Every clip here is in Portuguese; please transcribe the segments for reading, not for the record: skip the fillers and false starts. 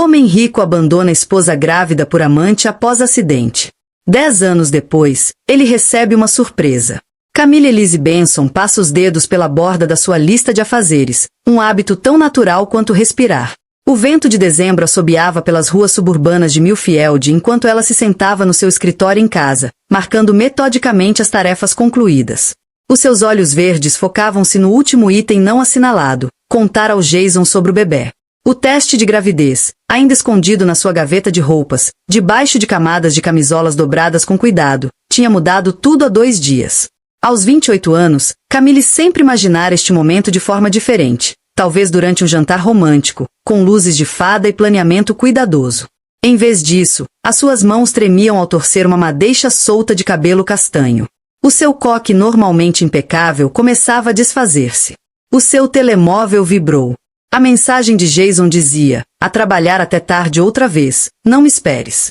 Homem rico abandona esposa grávida por amante após acidente. 10 anos depois, ele recebe uma surpresa. Camille Elise Benson passa os dedos pela borda da sua lista de afazeres, um hábito tão natural quanto respirar. O vento de dezembro assobiava pelas ruas suburbanas de Millfield enquanto ela se sentava no seu escritório em casa, marcando metodicamente as tarefas concluídas. Os seus olhos verdes focavam-se no último item não assinalado, contar ao Jason sobre o bebê. O teste de gravidez, ainda escondido na sua gaveta de roupas, debaixo de camadas de camisolas dobradas com cuidado, tinha mudado tudo há 2 dias. Aos 28 anos, Camille sempre imaginara este momento de forma diferente, talvez durante um jantar romântico, com luzes de fada e planeamento cuidadoso. Em vez disso, as suas mãos tremiam ao torcer uma madeixa solta de cabelo castanho. O seu coque normalmente impecável começava a desfazer-se. O seu telemóvel vibrou. A mensagem de Jason dizia: a trabalhar até tarde outra vez, não me esperes.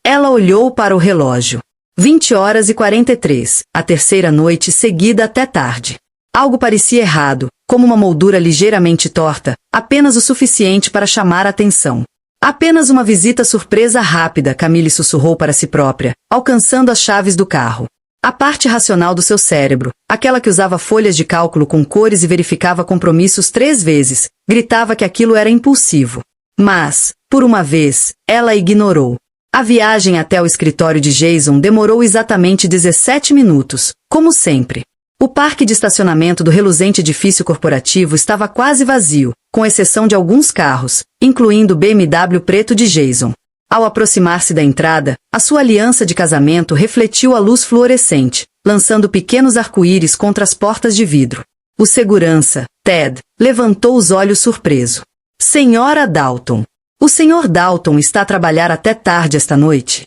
Ela olhou para o relógio. 20h43, a terceira noite seguida até tarde. Algo parecia errado, como uma moldura ligeiramente torta, apenas o suficiente para chamar a atenção. Apenas uma visita surpresa rápida, Camille sussurrou para si própria, alcançando as chaves do carro. A parte racional do seu cérebro, aquela que usava folhas de cálculo com cores e verificava compromissos 3 vezes, gritava que aquilo era impulsivo. Mas, por uma vez, ela ignorou. A viagem até o escritório de Jason demorou exatamente 17 minutos, como sempre. O parque de estacionamento do reluzente edifício corporativo estava quase vazio, com exceção de alguns carros, incluindo o BMW preto de Jason. Ao aproximar-se da entrada, a sua aliança de casamento refletiu a luz fluorescente, lançando pequenos arco-íris contra as portas de vidro. O segurança, Ted, levantou os olhos surpreso. Senhora Dalton. O Sr. Dalton está a trabalhar até tarde esta noite?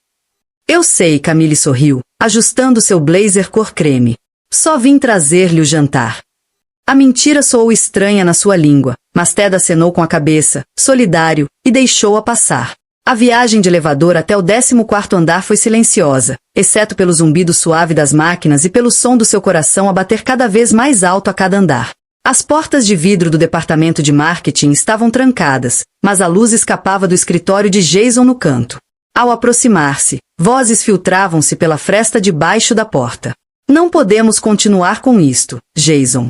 Eu sei, Camille sorriu, ajustando seu blazer cor creme. Só vim trazer-lhe o jantar. A mentira soou estranha na sua língua, mas Ted acenou com a cabeça, solidário, e deixou-a passar. A viagem de elevador até o 14º andar foi silenciosa, exceto pelo zumbido suave das máquinas e pelo som do seu coração a bater cada vez mais alto a cada andar. As portas de vidro do departamento de marketing estavam trancadas, mas a luz escapava do escritório de Jason no canto. Ao aproximar-se, vozes filtravam-se pela fresta debaixo da porta. Não podemos continuar com isto, Jason.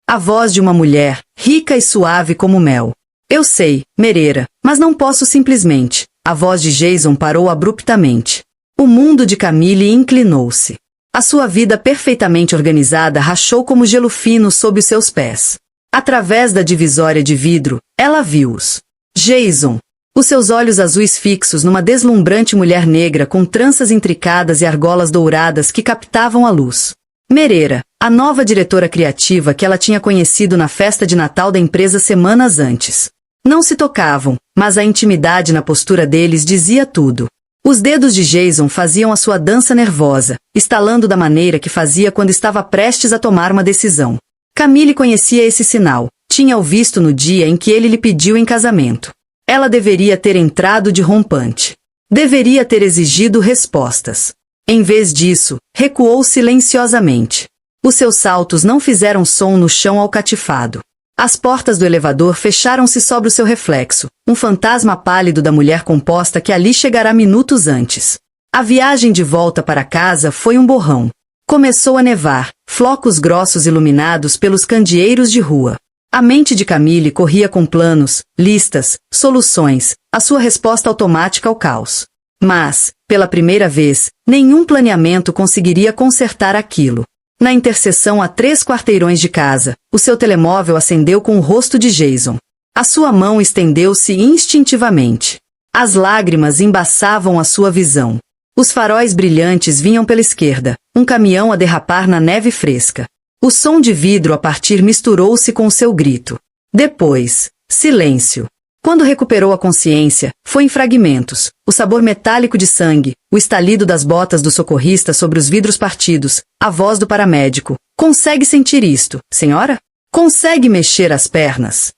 A voz de uma mulher, rica e suave como mel. Eu sei, Mereira, mas não posso simplesmente. A voz de Jason parou abruptamente. O mundo de Camille inclinou-se. A sua vida perfeitamente organizada rachou como gelo fino sob os seus pés. Através da divisória de vidro, ela viu-os. Jason. Os seus olhos azuis fixos numa deslumbrante mulher negra com tranças intricadas e argolas douradas que captavam a luz. Mereira, a nova diretora criativa que ela tinha conhecido na festa de Natal da empresa semanas antes. Não se tocavam, mas a intimidade na postura deles dizia tudo. Os dedos de Jason faziam a sua dança nervosa, estalando da maneira que fazia quando estava prestes a tomar uma decisão. Camille conhecia esse sinal, tinha-o visto no dia em que ele lhe pediu em casamento. Ela deveria ter entrado de rompante. Deveria ter exigido respostas. Em vez disso, recuou silenciosamente. Os seus saltos não fizeram som no chão alcatifado. As portas do elevador fecharam-se sobre o seu reflexo, um fantasma pálido da mulher composta que ali chegará minutos antes. A viagem de volta para casa foi um borrão. Começou a nevar, flocos grossos iluminados pelos candeeiros de rua. A mente de Camille corria com planos, listas, soluções, a sua resposta automática ao caos. Mas, pela primeira vez, nenhum planeamento conseguiria consertar aquilo. Na interseção a 3 quarteirões de casa, o seu telemóvel acendeu com o rosto de Jason. A sua mão estendeu-se instintivamente. As lágrimas embaçavam a sua visão. Os faróis brilhantes vinham pela esquerda, um caminhão a derrapar na neve fresca. O som de vidro a partir misturou-se com o seu grito. Depois, silêncio. Quando recuperou a consciência, foi em fragmentos, o sabor metálico de sangue, o estalido das botas do socorrista sobre os vidros partidos, a voz do paramédico. Consegue sentir isto, senhora? Consegue mexer as pernas?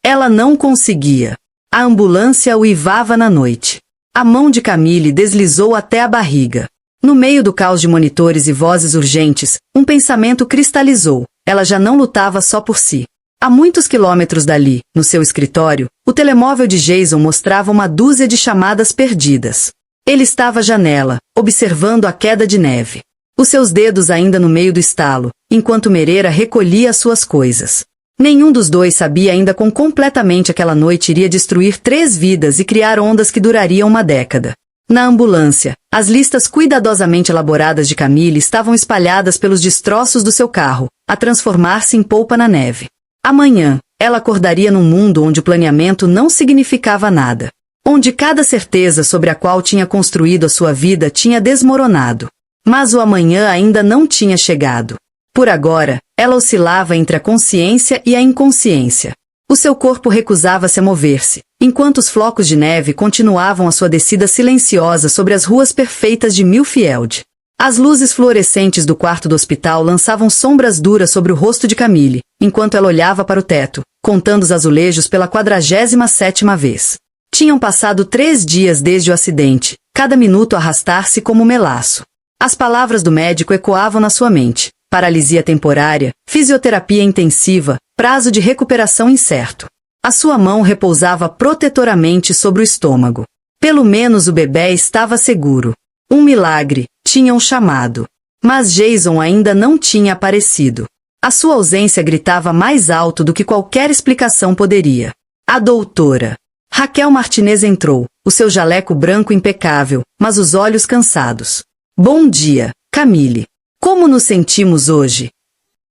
Ela não conseguia. A ambulância uivava na noite. A mão de Camille deslizou até a barriga. No meio do caos de monitores e vozes urgentes, um pensamento cristalizou. Ela já não lutava só por si. A muitos quilômetros dali, no seu escritório, o telemóvel de Jason mostrava uma dúzia de chamadas perdidas. Ele estava à janela, observando a queda de neve. Os seus dedos ainda no meio do estalo, enquanto Mereira recolhia as suas coisas. Nenhum dos dois sabia ainda quão completamente aquela noite iria destruir 3 vidas e criar ondas que durariam uma década. Na ambulância, as listas cuidadosamente elaboradas de Camille estavam espalhadas pelos destroços do seu carro, a transformar-se em polpa na neve. Amanhã, ela acordaria num mundo onde o planeamento não significava nada. Onde cada certeza sobre a qual tinha construído a sua vida tinha desmoronado. Mas o amanhã ainda não tinha chegado. Por agora, ela oscilava entre a consciência e a inconsciência. O seu corpo recusava-se a mover-se, enquanto os flocos de neve continuavam a sua descida silenciosa sobre as ruas perfeitas de Millfield. As luzes fluorescentes do quarto do hospital lançavam sombras duras sobre o rosto de Camille, enquanto ela olhava para o teto, contando os azulejos pela 47ª vez. Tinham passado 3 dias desde o acidente, cada minuto a arrastar-se como um melaço. As palavras do médico ecoavam na sua mente. Paralisia temporária, fisioterapia intensiva, prazo de recuperação incerto. A sua mão repousava protetoramente sobre o estômago. Pelo menos o bebê estava seguro. Um milagre, tinham chamado. Mas Jason ainda não tinha aparecido. A sua ausência gritava mais alto do que qualquer explicação poderia. A doutora Raquel Martinez entrou, o seu jaleco branco impecável, mas os olhos cansados. Bom dia, Camille. Como nos sentimos hoje?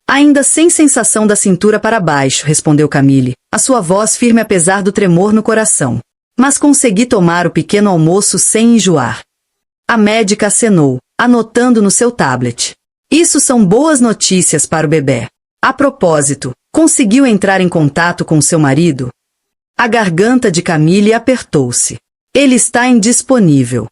Ainda sem sensação da cintura para baixo, respondeu Camille, a sua voz firme apesar do tremor no coração. Mas consegui tomar o pequeno almoço sem enjoar. A médica acenou, anotando no seu tablet. Isso são boas notícias para o bebê. A propósito, conseguiu entrar em contato com seu marido? A garganta de Camille apertou-se. Ele está indisponível.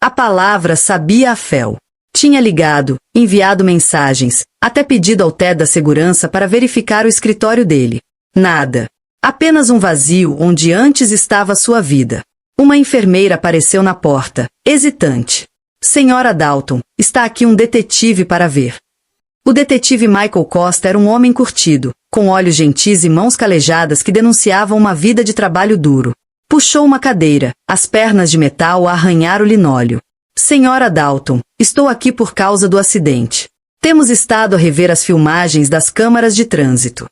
A palavra sabia a fel. Tinha ligado, enviado mensagens, até pedido ao Ted da segurança para verificar o escritório dele. Nada. Apenas um vazio onde antes estava sua vida. Uma enfermeira apareceu na porta, hesitante. Senhora Dalton, está aqui um detetive para ver. O detetive Michael Costa era um homem curtido, com olhos gentis e mãos calejadas que denunciavam uma vida de trabalho duro. Puxou uma cadeira, as pernas de metal a arranhar o linóleo. Senhora Dalton, estou aqui por causa do acidente. Temos estado a rever as filmagens das câmaras de trânsito.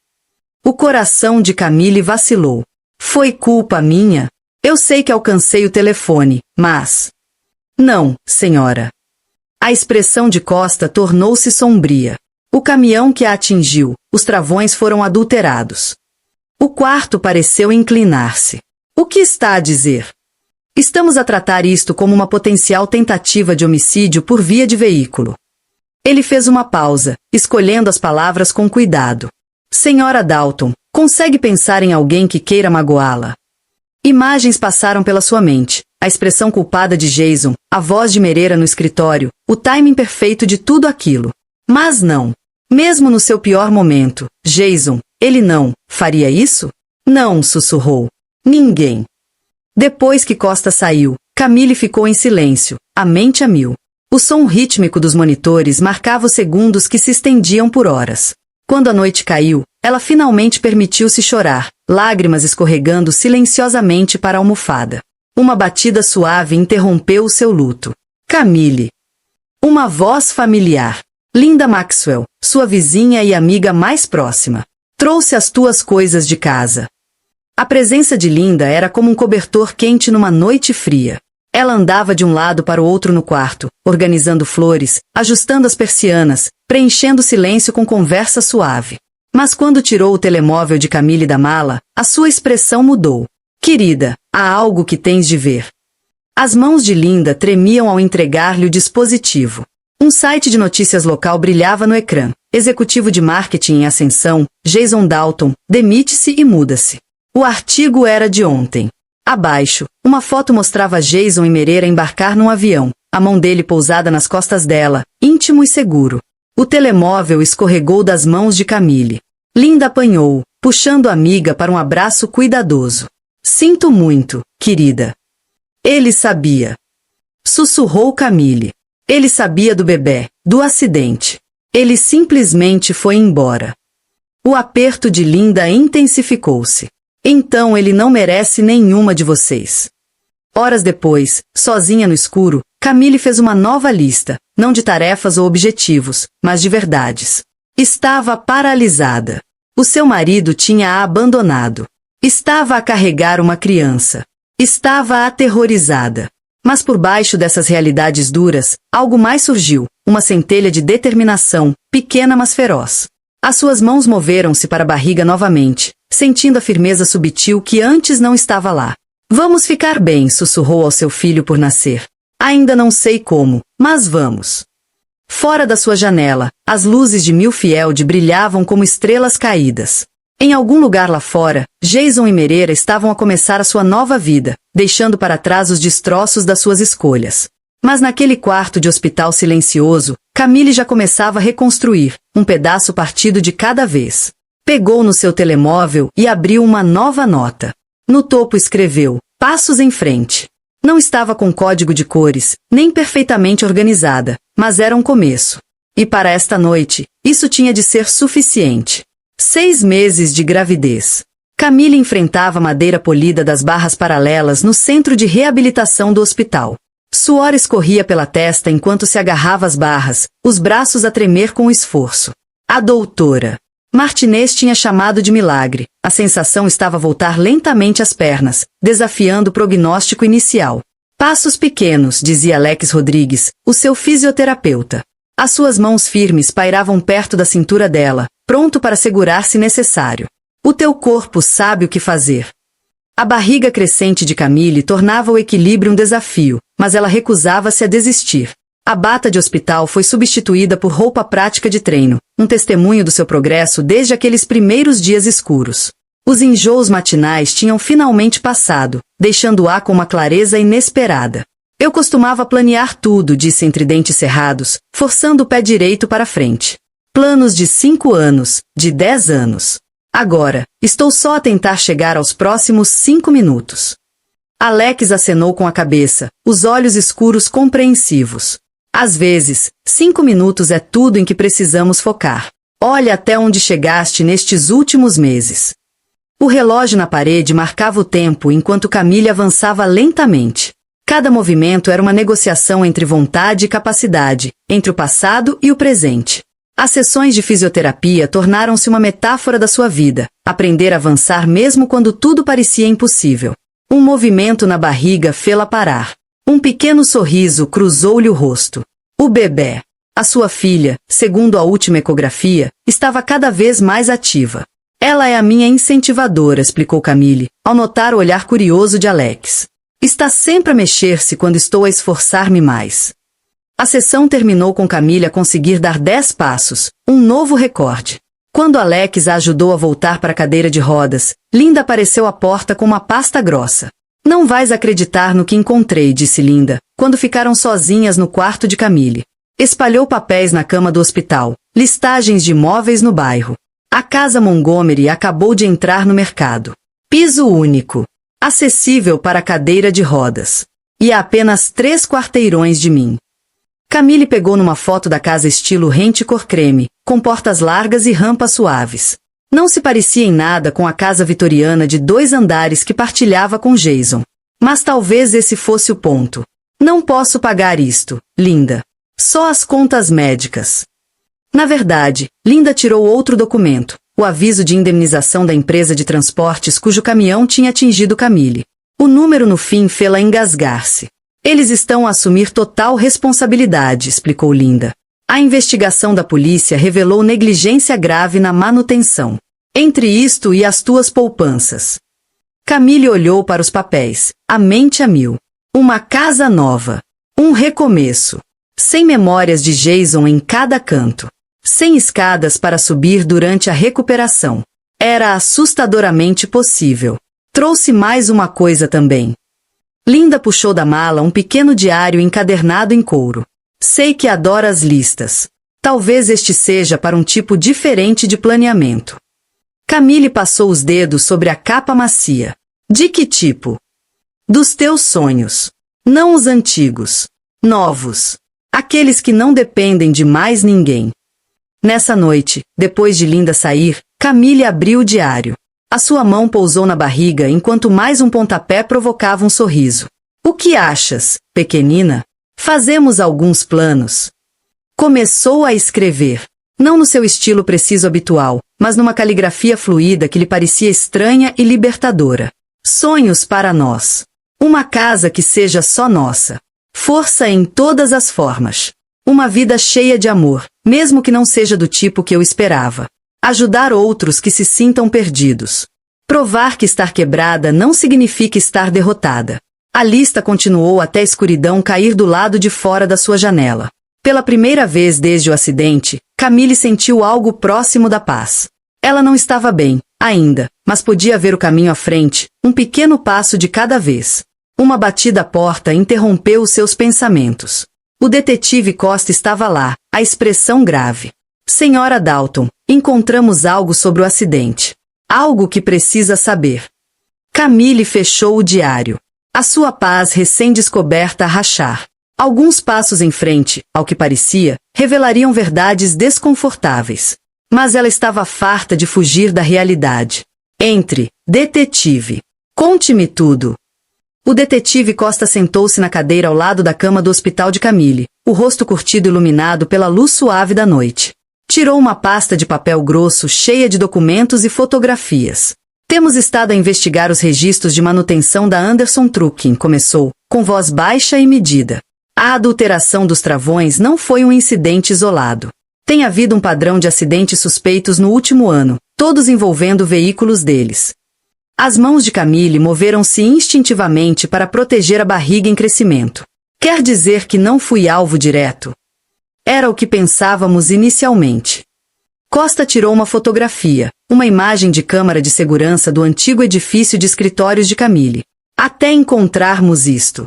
O coração de Camille vacilou. Foi culpa minha? Eu sei que alcancei o telefone, mas... Não, senhora. A expressão de Costa tornou-se sombria. O caminhão que a atingiu, os travões foram adulterados. O quarto pareceu inclinar-se. O que está a dizer? Estamos a tratar isto como uma potencial tentativa de homicídio por via de veículo. Ele fez uma pausa, escolhendo as palavras com cuidado. Senhora Dalton, consegue pensar em alguém que queira magoá-la? Imagens passaram pela sua mente, a expressão culpada de Jason, a voz de Mereira no escritório, o timing perfeito de tudo aquilo. Mas não. Mesmo no seu pior momento, Jason, ele não, faria isso? Não, sussurrou. Ninguém. Depois que Costa saiu, Camille ficou em silêncio, a mente a mil. O som rítmico dos monitores marcava os segundos que se estendiam por horas. Quando a noite caiu, ela finalmente permitiu-se chorar, lágrimas escorregando silenciosamente para a almofada. Uma batida suave interrompeu o seu luto. Camille. Uma voz familiar. Linda Maxwell, sua vizinha e amiga mais próxima. Trouxe as tuas coisas de casa. A presença de Linda era como um cobertor quente numa noite fria. Ela andava de um lado para o outro no quarto, organizando flores, ajustando as persianas, preenchendo o silêncio com conversa suave. Mas quando tirou o telemóvel de Camille da mala, a sua expressão mudou. Querida, há algo que tens de ver. As mãos de Linda tremiam ao entregar-lhe o dispositivo. Um site de notícias local brilhava no ecrã. Executivo de marketing em ascensão, Jason Dalton, demite-se e muda-se. O artigo era de ontem. Abaixo, uma foto mostrava Jason e Mereira embarcar num avião, a mão dele pousada nas costas dela, íntimo e seguro. O telemóvel escorregou das mãos de Camille. Linda apanhou, puxando a amiga para um abraço cuidadoso. Sinto muito, querida. Ele sabia. Sussurrou Camille. Ele sabia do bebê, do acidente. Ele simplesmente foi embora. O aperto de Linda intensificou-se. Então ele não merece nenhuma de vocês. Horas depois, sozinha no escuro, Camille fez uma nova lista, não de tarefas ou objetivos, mas de verdades. Estava paralisada. O seu marido tinha-a abandonado. Estava a carregar uma criança. Estava aterrorizada. Mas por baixo dessas realidades duras, algo mais surgiu, uma centelha de determinação, pequena mas feroz. As suas mãos moveram-se para a barriga novamente, sentindo a firmeza subitil que antes não estava lá. Vamos ficar bem, sussurrou ao seu filho por nascer. Ainda não sei como, mas vamos. Fora da sua janela, as luzes de Millfield brilhavam como estrelas caídas. Em algum lugar lá fora, Jason e Mereira estavam a começar a sua nova vida, deixando para trás os destroços das suas escolhas. Mas naquele quarto de hospital silencioso, Camille já começava a reconstruir, um pedaço partido de cada vez. Pegou no seu telemóvel e abriu uma nova nota. No topo escreveu, passos em frente. Não estava com código de cores, nem perfeitamente organizada, mas era um começo. E para esta noite, isso tinha de ser suficiente. 6 meses de gravidez. Camille enfrentava a madeira polida das barras paralelas no centro de reabilitação do hospital. Suor escorria pela testa enquanto se agarrava às barras, os braços a tremer com o esforço. A doutora Martinez tinha chamado de milagre. A sensação estava a voltar lentamente às pernas, desafiando o prognóstico inicial. Passos pequenos, dizia Alex Rodrigues, o seu fisioterapeuta. As suas mãos firmes pairavam perto da cintura dela, pronto para segurar se necessário. O teu corpo sabe o que fazer. A barriga crescente de Camille tornava o equilíbrio um desafio, mas ela recusava-se a desistir. A bata de hospital foi substituída por roupa prática de treino, um testemunho do seu progresso desde aqueles primeiros dias escuros. Os enjoos matinais tinham finalmente passado, deixando-a com uma clareza inesperada. Eu costumava planear tudo, disse entre dentes cerrados, forçando o pé direito para frente. Planos de 5 anos, de 10 anos. Agora, estou só a tentar chegar aos próximos 5 minutos. Alex acenou com a cabeça, os olhos escuros compreensivos. Às vezes, 5 minutos é tudo em que precisamos focar. Olha até onde chegaste nestes últimos meses. O relógio na parede marcava o tempo enquanto Camille avançava lentamente. Cada movimento era uma negociação entre vontade e capacidade, entre o passado e o presente. As sessões de fisioterapia tornaram-se uma metáfora da sua vida, aprender a avançar mesmo quando tudo parecia impossível. Um movimento na barriga fê-la parar. Um pequeno sorriso cruzou-lhe o rosto. O bebê, a sua filha, segundo a última ecografia, estava cada vez mais ativa. Ela é a minha incentivadora, explicou Camille, ao notar o olhar curioso de Alex. Está sempre a mexer-se quando estou a esforçar-me mais. A sessão terminou com Camille a conseguir dar 10 passos, um novo recorde. Quando Alex a ajudou a voltar para a cadeira de rodas, Linda apareceu à porta com uma pasta grossa. Não vais acreditar no que encontrei, disse Linda, quando ficaram sozinhas no quarto de Camille. Espalhou papéis na cama do hospital, listagens de imóveis no bairro. A Casa Montgomery acabou de entrar no mercado. Piso único. Acessível para a cadeira de rodas. E a apenas 3 quarteirões de mim. Camille pegou numa foto da casa estilo rente cor creme, com portas largas e rampas suaves. Não se parecia em nada com a casa vitoriana de 2 andares que partilhava com Jason. Mas talvez esse fosse o ponto. Não posso pagar isto, Linda. Só as contas médicas. Na verdade, Linda tirou outro documento, o aviso de indemnização da empresa de transportes cujo caminhão tinha atingido Camille. O número no fim fê-la engasgar-se. Eles estão a assumir total responsabilidade, explicou Linda. A investigação da polícia revelou negligência grave na manutenção. Entre isto e as tuas poupanças. Camille olhou para os papéis, a mente a mil. Uma casa nova. Um recomeço. Sem memórias de Jason em cada canto. Sem escadas para subir durante a recuperação. Era assustadoramente possível. Trouxe mais uma coisa também. Linda puxou da mala um pequeno diário encadernado em couro. Sei que adoras listas. Talvez este seja para um tipo diferente de planeamento. Camille passou os dedos sobre a capa macia. De que tipo? Dos teus sonhos. Não os antigos. Novos. Aqueles que não dependem de mais ninguém. Nessa noite, depois de Linda sair, Camille abriu o diário. A sua mão pousou na barriga enquanto mais um pontapé provocava um sorriso. O que achas, pequenina? Fazemos alguns planos. Começou a escrever. Não no seu estilo preciso habitual, mas numa caligrafia fluida que lhe parecia estranha e libertadora. Sonhos para nós. Uma casa que seja só nossa. Força em todas as formas. Uma vida cheia de amor, mesmo que não seja do tipo que eu esperava. Ajudar outros que se sintam perdidos. Provar que estar quebrada não significa estar derrotada. A lista continuou até a escuridão cair do lado de fora da sua janela. Pela primeira vez desde o acidente, Camille sentiu algo próximo da paz. Ela não estava bem, ainda, mas podia ver o caminho à frente, um pequeno passo de cada vez. Uma batida à porta interrompeu os seus pensamentos. O detetive Costa estava lá, a expressão grave. Senhora Dalton, encontramos algo sobre o acidente. Algo que precisa saber. Camille fechou o diário. A sua paz recém-descoberta a rachar. Alguns passos em frente, ao que parecia, revelariam verdades desconfortáveis. Mas ela estava farta de fugir da realidade. Entre, detetive. Conte-me tudo. O detetive Costa sentou-se na cadeira ao lado da cama do hospital de Camille, o rosto curtido e iluminado pela luz suave da noite. Tirou uma pasta de papel grosso cheia de documentos e fotografias. Temos estado a investigar os registros de manutenção da Anderson Trucking, começou, com voz baixa e medida. A adulteração dos travões não foi um incidente isolado. Tem havido um padrão de acidentes suspeitos no último ano, todos envolvendo veículos deles. As mãos de Camille moveram-se instintivamente para proteger a barriga em crescimento. Quer dizer que não fui alvo direto? Era o que pensávamos inicialmente. Costa tirou uma fotografia, uma imagem de câmara de segurança do antigo edifício de escritórios de Camille. Até encontrarmos isto.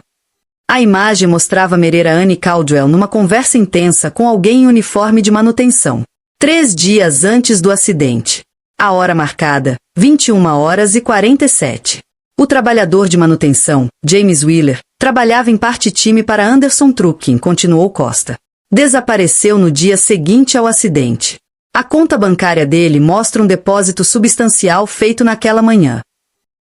A imagem mostrava a mereira Anne Caldwell numa conversa intensa com alguém em uniforme de manutenção. 3 dias antes do acidente. A hora marcada, 21h47. O trabalhador de manutenção, James Wheeler, trabalhava em parte-time para Anderson Trucking, continuou Costa. Desapareceu no dia seguinte ao acidente. A conta bancária dele mostra um depósito substancial feito naquela manhã.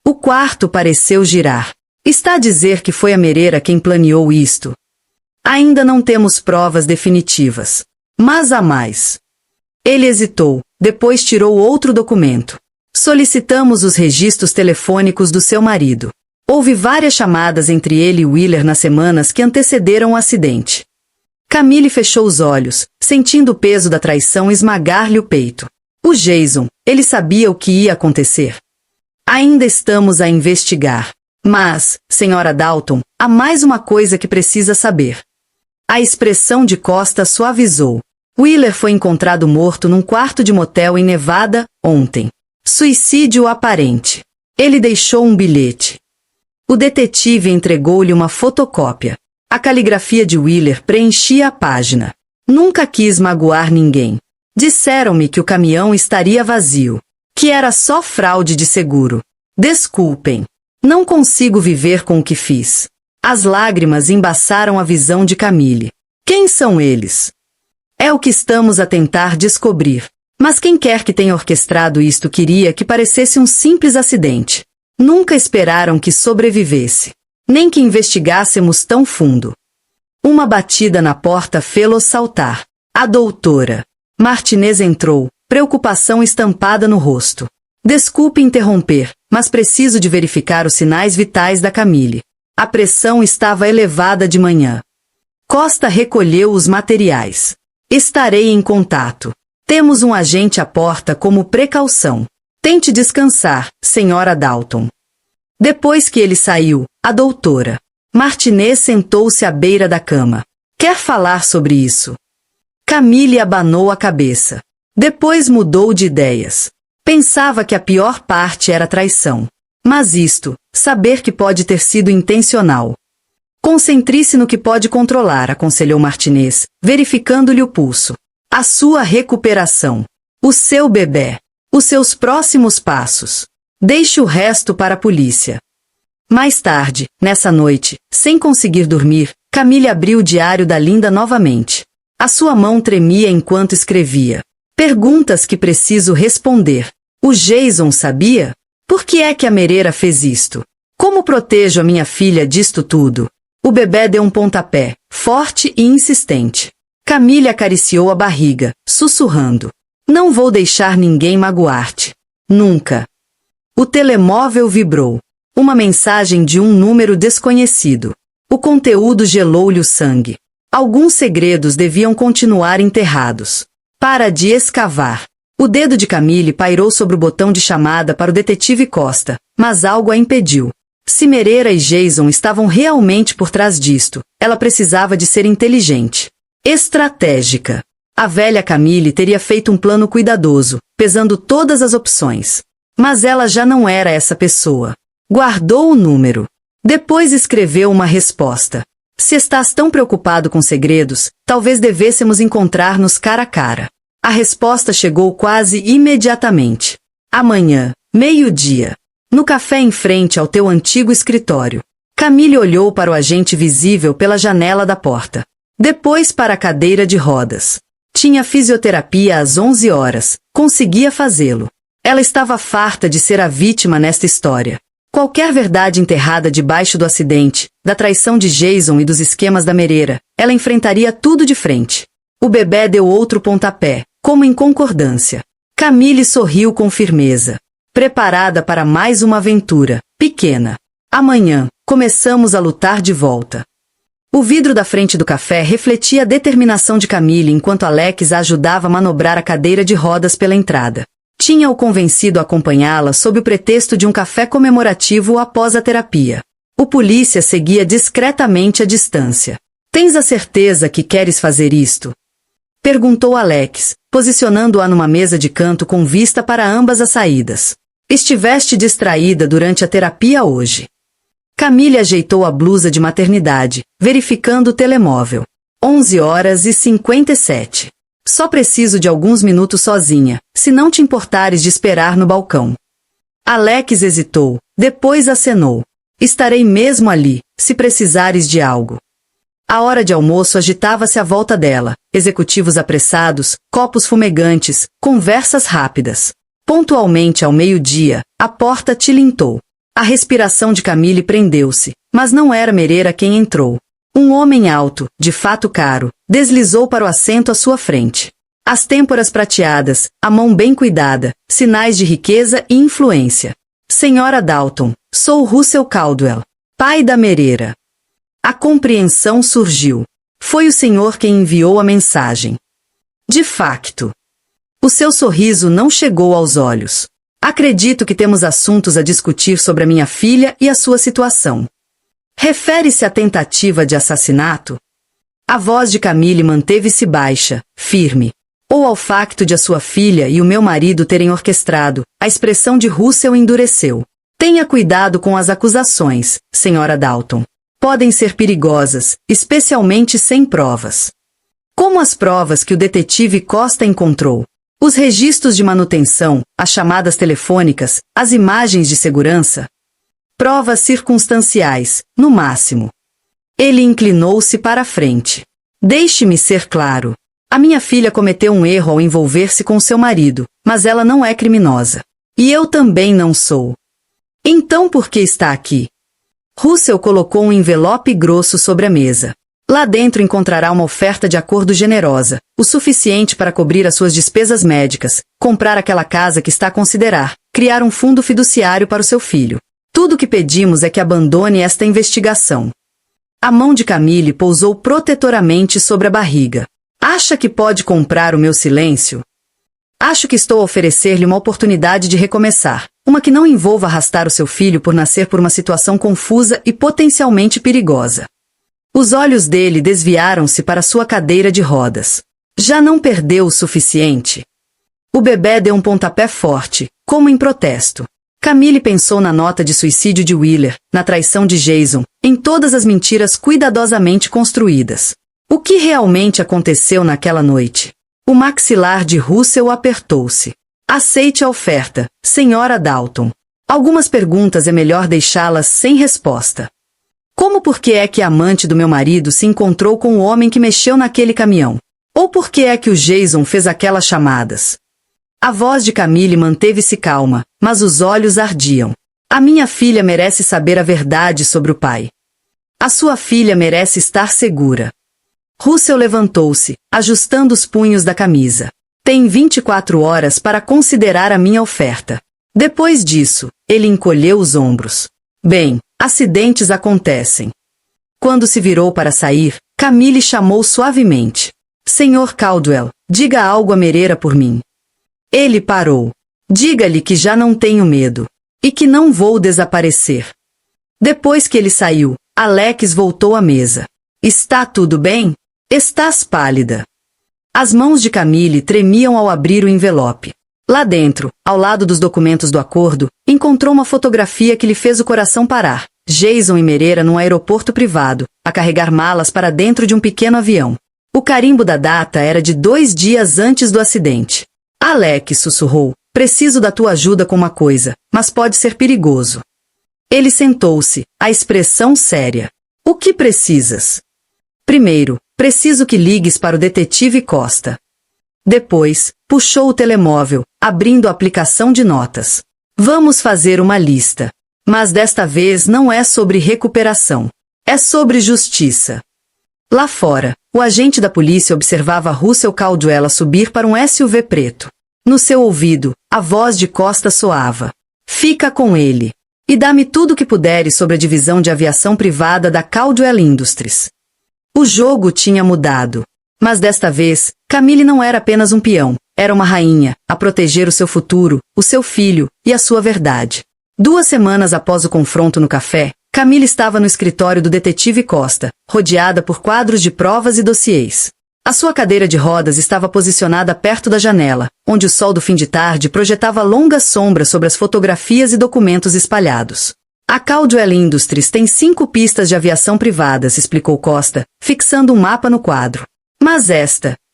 O quarto pareceu girar. Está a dizer que foi a mereira quem planeou isto? Ainda não temos provas definitivas. Mas há mais. Ele hesitou, depois tirou outro documento. Solicitamos os registros telefônicos do seu marido. Houve várias chamadas entre ele e Wheeler nas semanas que antecederam o acidente. Camille fechou os olhos, sentindo o peso da traição esmagar-lhe o peito. O Jason, ele sabia o que ia acontecer. Ainda estamos a investigar. Mas, senhora Dalton, há mais uma coisa que precisa saber. A expressão de Costa suavizou. Wheeler foi encontrado morto num quarto de motel em Nevada, ontem. Suicídio aparente. Ele deixou um bilhete. O detetive entregou-lhe uma fotocópia. A caligrafia de Wheeler preenchia a página. Nunca quis magoar ninguém. Disseram-me que o caminhão estaria vazio. Que era só fraude de seguro. Desculpem. Não consigo viver com o que fiz. As lágrimas embaçaram a visão de Camille. Quem são eles? É o que estamos a tentar descobrir. Mas quem quer que tenha orquestrado isto queria que parecesse um simples acidente. Nunca esperaram que sobrevivesse. Nem que investigássemos tão fundo. Uma batida na porta fê-los saltar. A doutora. Martinez entrou, preocupação estampada no rosto. Desculpe interromper, mas preciso de verificar os sinais vitais da Camille. A pressão estava elevada de manhã. Costa recolheu os materiais. Estarei em contato. Temos um agente à porta como precaução. Tente descansar, senhora Dalton. Depois que ele saiu, a doutora Martinez sentou-se à beira da cama. Quer falar sobre isso? Camille abanou a cabeça. Depois mudou de ideias. Pensava que a pior parte era a traição. Mas isto, saber que pode ter sido intencional. Concentre-se no que pode controlar, aconselhou Martinez, verificando-lhe o pulso. A sua recuperação. O seu bebê. Os seus próximos passos. Deixe o resto para a polícia. Mais tarde, nessa noite, sem conseguir dormir, Camille abriu o diário da Linda novamente. A sua mão tremia enquanto escrevia. Perguntas que preciso responder. O Jason sabia? Por que é que a Mereira fez isto? Como protejo a minha filha disto tudo? O bebê deu um pontapé, forte e insistente. Camille acariciou a barriga, sussurrando. Não vou deixar ninguém magoar-te. Nunca. O telemóvel vibrou. Uma mensagem de um número desconhecido. O conteúdo gelou-lhe o sangue. Alguns segredos deviam continuar enterrados. Para de escavar. O dedo de Camille pairou sobre o botão de chamada para o detetive Costa, mas algo a impediu. Se Mereira e Jason estavam realmente por trás disto, ela precisava de ser inteligente. Estratégica. A velha Camille teria feito um plano cuidadoso, pesando todas as opções. Mas ela já não era essa pessoa. Guardou o número. Depois escreveu uma resposta. Se estás tão preocupado com segredos, talvez devêssemos encontrar-nos cara a cara. A resposta chegou quase imediatamente. Amanhã, meio-dia. No café em frente ao teu antigo escritório. Camille olhou para o agente visível pela janela da porta. Depois para a cadeira de rodas. Tinha fisioterapia às 11 horas. Conseguia fazê-lo. Ela estava farta de ser a vítima nesta história. Qualquer verdade enterrada debaixo do acidente, da traição de Jason e dos esquemas da Mereira, ela enfrentaria tudo de frente. O bebê deu outro pontapé, como em concordância. Camille sorriu com firmeza. Preparada para mais uma aventura, pequena. Amanhã, começamos a lutar de volta. O vidro da frente do café refletia a determinação de Camille enquanto Alex a ajudava a manobrar a cadeira de rodas pela entrada. Tinha-o convencido a acompanhá-la sob o pretexto de um café comemorativo após a terapia. O polícia seguia discretamente à distância. Tens a certeza que queres fazer isto? Perguntou Alex, posicionando-a numa mesa de canto com vista para ambas as saídas. Estiveste distraída durante a terapia hoje. Camille ajeitou a blusa de maternidade, verificando o telemóvel. 11h57. Só preciso de alguns minutos sozinha, se não te importares de esperar no balcão. Alex hesitou, depois acenou. Estarei mesmo ali, se precisares de algo. A hora de almoço agitava-se à volta dela, executivos apressados, copos fumegantes, conversas rápidas. Pontualmente ao meio-dia, a porta tilintou. A respiração de Camille prendeu-se, mas não era Mereira quem entrou. Um homem alto, de fato caro, deslizou para o assento à sua frente. As têmporas prateadas, a mão bem cuidada, sinais de riqueza e influência. Senhora Dalton, sou Russell Caldwell, pai da Mereira. A compreensão surgiu. Foi o senhor quem enviou a mensagem. De facto. O seu sorriso não chegou aos olhos. Acredito que temos assuntos a discutir sobre a minha filha e a sua situação. Refere-se à tentativa de assassinato? A voz de Camille manteve-se baixa, firme. Ou ao facto de a sua filha e o meu marido terem orquestrado, a expressão de Russell endureceu. Tenha cuidado com as acusações, senhora Dalton. Podem ser perigosas, especialmente sem provas. Como as provas que o detetive Costa encontrou? Os registros de manutenção, as chamadas telefônicas, as imagens de segurança? Provas circunstanciais, no máximo. Ele inclinou-se para a frente. Deixe-me ser claro. A minha filha cometeu um erro ao envolver-se com seu marido, mas ela não é criminosa. E eu também não sou. Então por que está aqui? Russell colocou um envelope grosso sobre a mesa. Lá dentro encontrará uma oferta de acordo generosa, o suficiente para cobrir as suas despesas médicas, comprar aquela casa que está a considerar, criar um fundo fiduciário para o seu filho. Tudo o que pedimos é que abandone esta investigação. A mão de Camille pousou protetoramente sobre a barriga. Acha que pode comprar o meu silêncio? Acho que estou a oferecer-lhe uma oportunidade de recomeçar, uma que não envolva arrastar o seu filho por nascer por uma situação confusa e potencialmente perigosa. Os olhos dele desviaram-se para sua cadeira de rodas. Já não perdeu o suficiente? O bebê deu um pontapé forte, como em protesto. Camille pensou na nota de suicídio de Wheeler, na traição de Jason, em todas as mentiras cuidadosamente construídas. O que realmente aconteceu naquela noite? O maxilar de Russell apertou-se. Aceite a oferta, senhora Dalton. Algumas perguntas é melhor deixá-las sem resposta. Como por que é que a amante do meu marido se encontrou com o homem que mexeu naquele caminhão? Ou por que é que o Jason fez aquelas chamadas? A voz de Camille manteve-se calma, mas os olhos ardiam. A minha filha merece saber a verdade sobre o pai. A sua filha merece estar segura. Russell levantou-se, ajustando os punhos da camisa. Tem 24 horas para considerar a minha oferta. Depois disso, ele encolheu os ombros. Bem, acidentes acontecem. Quando se virou para sair, Camille chamou suavemente. Senhor Caldwell, diga algo a Mereira por mim. Ele parou. Diga-lhe que já não tenho medo. E que não vou desaparecer. Depois que ele saiu, Alex voltou à mesa. Está tudo bem? Estás pálida. As mãos de Camille tremiam ao abrir o envelope. Lá dentro, ao lado dos documentos do acordo, encontrou uma fotografia que lhe fez o coração parar. Jason e Mereira num aeroporto privado, a carregar malas para dentro de um pequeno avião. O carimbo da data era de 2 dias antes do acidente. Alex sussurrou, preciso da tua ajuda com uma coisa, mas pode ser perigoso. Ele sentou-se, a expressão séria. O que precisas? Primeiro, preciso que ligues para o detetive Costa. Depois, puxou o telemóvel, abrindo a aplicação de notas. Vamos fazer uma lista. Mas desta vez não é sobre recuperação. É sobre justiça. Lá fora, o agente da polícia observava Russell Caldwell subir para um SUV preto. No seu ouvido, a voz de Costa soava. Fica com ele. E dá-me tudo o que puderes sobre a divisão de aviação privada da Caldwell Industries. O jogo tinha mudado. Mas desta vez, Camille não era apenas um peão, era uma rainha, a proteger o seu futuro, o seu filho e a sua verdade. 2 semanas após o confronto no café, Camille estava no escritório do detetive Costa, rodeada por quadros de provas e dossiês. A sua cadeira de rodas estava posicionada perto da janela, onde o sol do fim de tarde projetava longas sombras sobre as fotografias e documentos espalhados. A Caldwell Industries tem 5 pistas de aviação privadas, explicou Costa, fixando um mapa no quadro. Mas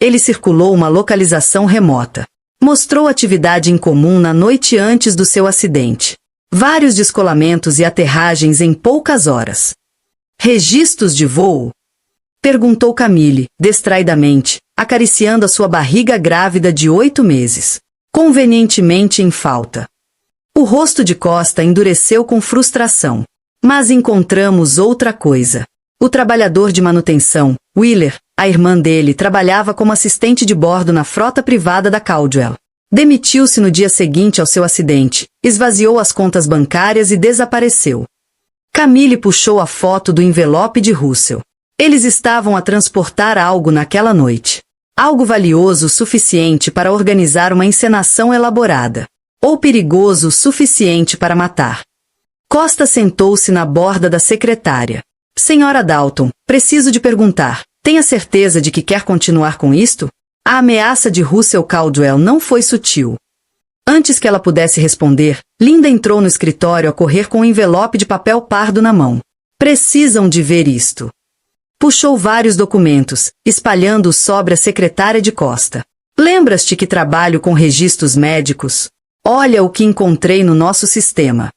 ele circulou uma localização remota. Mostrou atividade incomum na noite antes do seu acidente. Vários descolamentos e aterragens em poucas horas. Registros de voo? Perguntou Camille, distraidamente, acariciando a sua barriga grávida de 8 meses. Convenientemente em falta. O rosto de Costa endureceu com frustração. Mas encontramos outra coisa. O trabalhador de manutenção, Wheeler, a irmã dele, trabalhava como assistente de bordo na frota privada da Caldwell. Demitiu-se no dia seguinte ao seu acidente, esvaziou as contas bancárias e desapareceu. Camille puxou a foto do envelope de Russell. Eles estavam a transportar algo naquela noite. Algo valioso o suficiente para organizar uma encenação elaborada. Ou perigoso o suficiente para matar. Costa sentou-se na borda da secretária. Senhora Dalton, preciso de perguntar, tem a certeza de que quer continuar com isto? A ameaça de Russell Caldwell não foi sutil. Antes que ela pudesse responder, Linda entrou no escritório a correr com um envelope de papel pardo na mão. Precisam de ver isto. Puxou vários documentos, espalhando-os sobre a secretária de Costa. Lembras-te que trabalho com registros médicos? Olha o que encontrei no nosso sistema.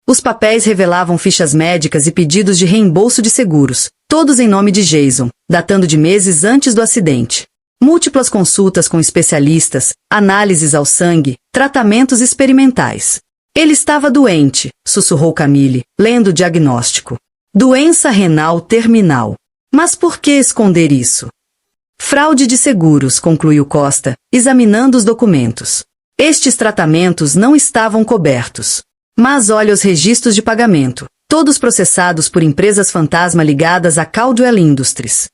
Os papéis revelavam fichas médicas e pedidos de reembolso de seguros, todos em nome de Jason, datando de meses antes do acidente. Múltiplas consultas com especialistas, análises ao sangue, tratamentos experimentais. Ele estava doente, sussurrou Camille, lendo o diagnóstico. Doença renal terminal. Mas por que esconder isso? Fraude de seguros, concluiu Costa, examinando os documentos. Estes tratamentos não estavam cobertos. Mas olha os registros de pagamento, todos processados por empresas fantasma ligadas à Caldwell Industries.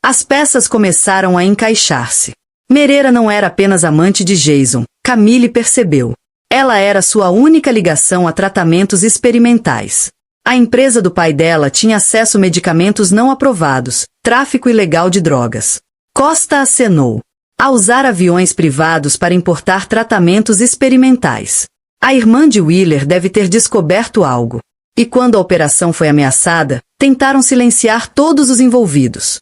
As peças começaram a encaixar-se. Mereira não era apenas amante de Jason, Camille percebeu. Ela era sua única ligação a tratamentos experimentais. A empresa do pai dela tinha acesso a medicamentos não aprovados, tráfico ilegal de drogas. Costa acenou. A usar aviões privados para importar tratamentos experimentais. A irmã de Wheeler deve ter descoberto algo. E quando a operação foi ameaçada, tentaram silenciar todos os envolvidos.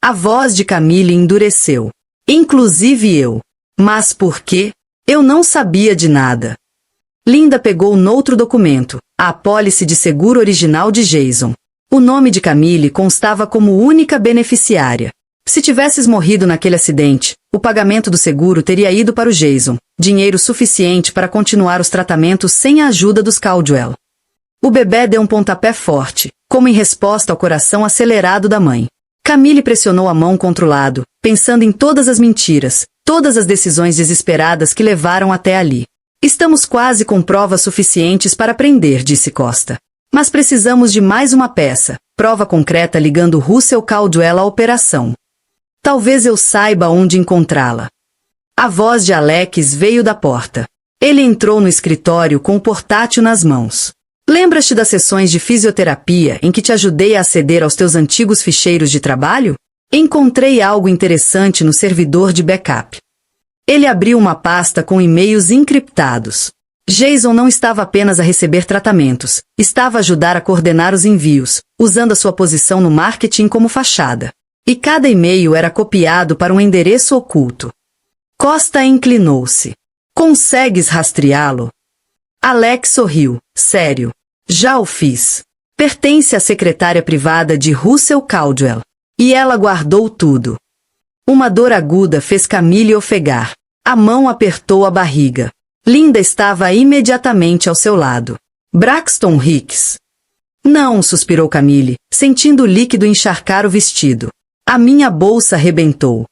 A voz de Camille endureceu. Inclusive eu. Mas por quê? Eu não sabia de nada. Linda pegou noutro documento, a apólice de seguro original de Jason. O nome de Camille constava como única beneficiária. Se tivesses morrido naquele acidente, o pagamento do seguro teria ido para o Jason, dinheiro suficiente para continuar os tratamentos sem a ajuda dos Caldwell. O bebê deu um pontapé forte, como em resposta ao coração acelerado da mãe. Camille pressionou a mão contra o lado, pensando em todas as mentiras, todas as decisões desesperadas que levaram até ali. Estamos quase com provas suficientes para prender, disse Costa. Mas precisamos de mais uma peça, prova concreta ligando Russell Caldwell à operação. Talvez eu saiba onde encontrá-la. A voz de Alex veio da porta. Ele entrou no escritório com o portátil nas mãos. Lembras-te das sessões de fisioterapia em que te ajudei a aceder aos teus antigos ficheiros de trabalho? Encontrei algo interessante no servidor de backup. Ele abriu uma pasta com e-mails encriptados. Jason não estava apenas a receber tratamentos, estava a ajudar a coordenar os envios, usando a sua posição no marketing como fachada. E cada e-mail era copiado para um endereço oculto. Costa inclinou-se. Consegues rastreá-lo? Alex sorriu. Sério. Já o fiz. Pertence à secretária privada de Russell Caldwell. E ela guardou tudo. Uma dor aguda fez Camille ofegar. A mão apertou a barriga. Linda estava imediatamente ao seu lado. Braxton Hicks. Não, suspirou Camille, sentindo o líquido encharcar o vestido. A minha bolsa rebentou.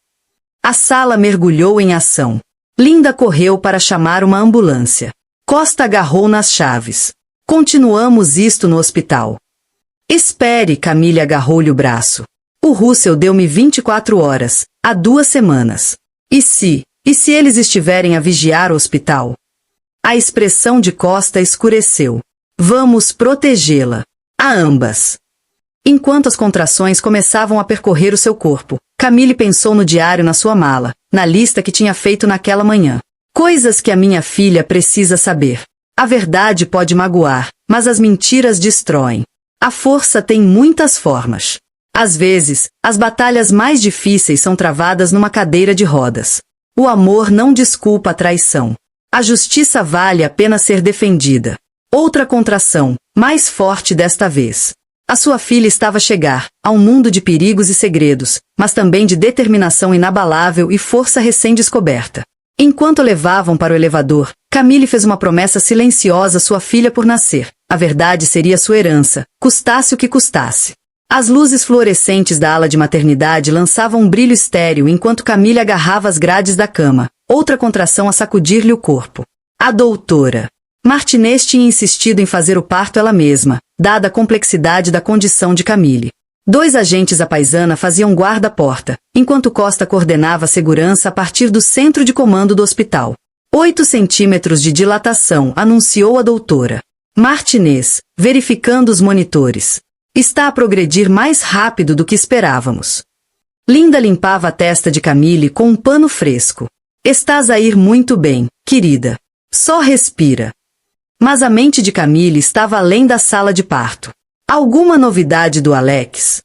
A sala mergulhou em ação. Linda correu para chamar uma ambulância. Costa agarrou nas chaves. Continuamos isto no hospital. Espere, Camille agarrou-lhe o braço. O Russell deu-me 24 horas, há 2 semanas. E se eles estiverem a vigiar o hospital? A expressão de Costa escureceu. Vamos protegê-la. A ambas. Enquanto as contrações começavam a percorrer o seu corpo, Camille pensou no diário na sua mala, na lista que tinha feito naquela manhã. Coisas que a minha filha precisa saber. A verdade pode magoar, mas as mentiras destroem. A força tem muitas formas. Às vezes, as batalhas mais difíceis são travadas numa cadeira de rodas. O amor não desculpa a traição. A justiça vale a pena ser defendida. Outra contração, mais forte desta vez. A sua filha estava a chegar, a um mundo de perigos e segredos, mas também de determinação inabalável e força recém-descoberta. Enquanto a levavam para o elevador, Camille fez uma promessa silenciosa à sua filha por nascer. A verdade seria sua herança, custasse o que custasse. As luzes fluorescentes da ala de maternidade lançavam um brilho estéril enquanto Camille agarrava as grades da cama, outra contração a sacudir-lhe o corpo. A doutora Martinez tinha insistido em fazer o parto ela mesma, dada a complexidade da condição de Camille. 2 agentes à paisana faziam guarda à porta, enquanto Costa coordenava a segurança a partir do centro de comando do hospital. 8 centímetros de dilatação, anunciou a doutora Martinez, verificando os monitores. Está a progredir mais rápido do que esperávamos. Linda limpava a testa de Camille com um pano fresco. Estás a ir muito bem, querida. Só respira. Mas a mente de Camille estava além da sala de parto. Alguma novidade do Alex?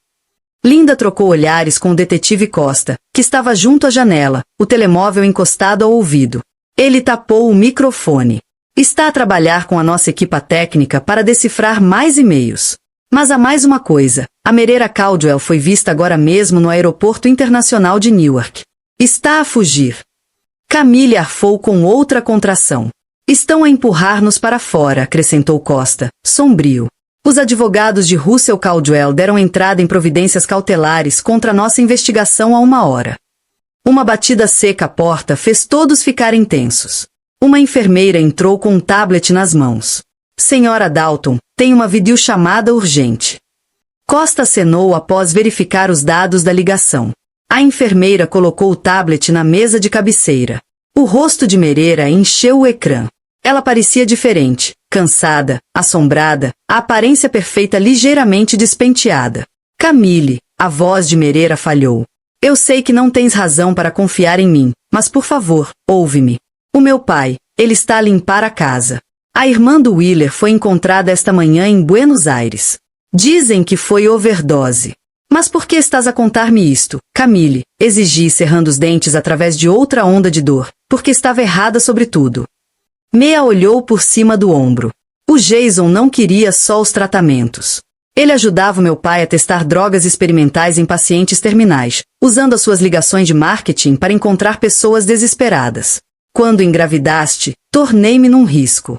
Linda trocou olhares com o detetive Costa, que estava junto à janela, o telemóvel encostado ao ouvido. Ele tapou o microfone. Está a trabalhar com a nossa equipa técnica para decifrar mais e-mails. Mas há mais uma coisa. A Merera Caldwell foi vista agora mesmo no aeroporto internacional de Newark. Está a fugir. Camille arfou com outra contração. Estão a empurrar-nos para fora, acrescentou Costa, sombrio. Os advogados de Russell Caldwell deram entrada em providências cautelares contra nossa investigação há 1 hora. Uma batida seca à porta fez todos ficarem tensos. Uma enfermeira entrou com um tablet nas mãos. Senhora Dalton, tem uma videochamada urgente. Costa acenou após verificar os dados da ligação. A enfermeira colocou o tablet na mesa de cabeceira. O rosto de Merera encheu o ecrã. Ela parecia diferente, cansada, assombrada, a aparência perfeita ligeiramente despenteada. Camille, a voz de Merera falhou. Eu sei que não tens razão para confiar em mim, mas por favor, ouve-me. O meu pai, ele está a limpar a casa. A irmã do Wheeler foi encontrada esta manhã em Buenos Aires. Dizem que foi overdose. Mas por que estás a contar-me isto, Camille? Exigi, cerrando os dentes através de outra onda de dor, porque estava errada sobre tudo. Mea olhou por cima do ombro. O Jason não queria só os tratamentos. Ele ajudava o meu pai a testar drogas experimentais em pacientes terminais, usando as suas ligações de marketing para encontrar pessoas desesperadas. Quando engravidaste, tornei-me num risco.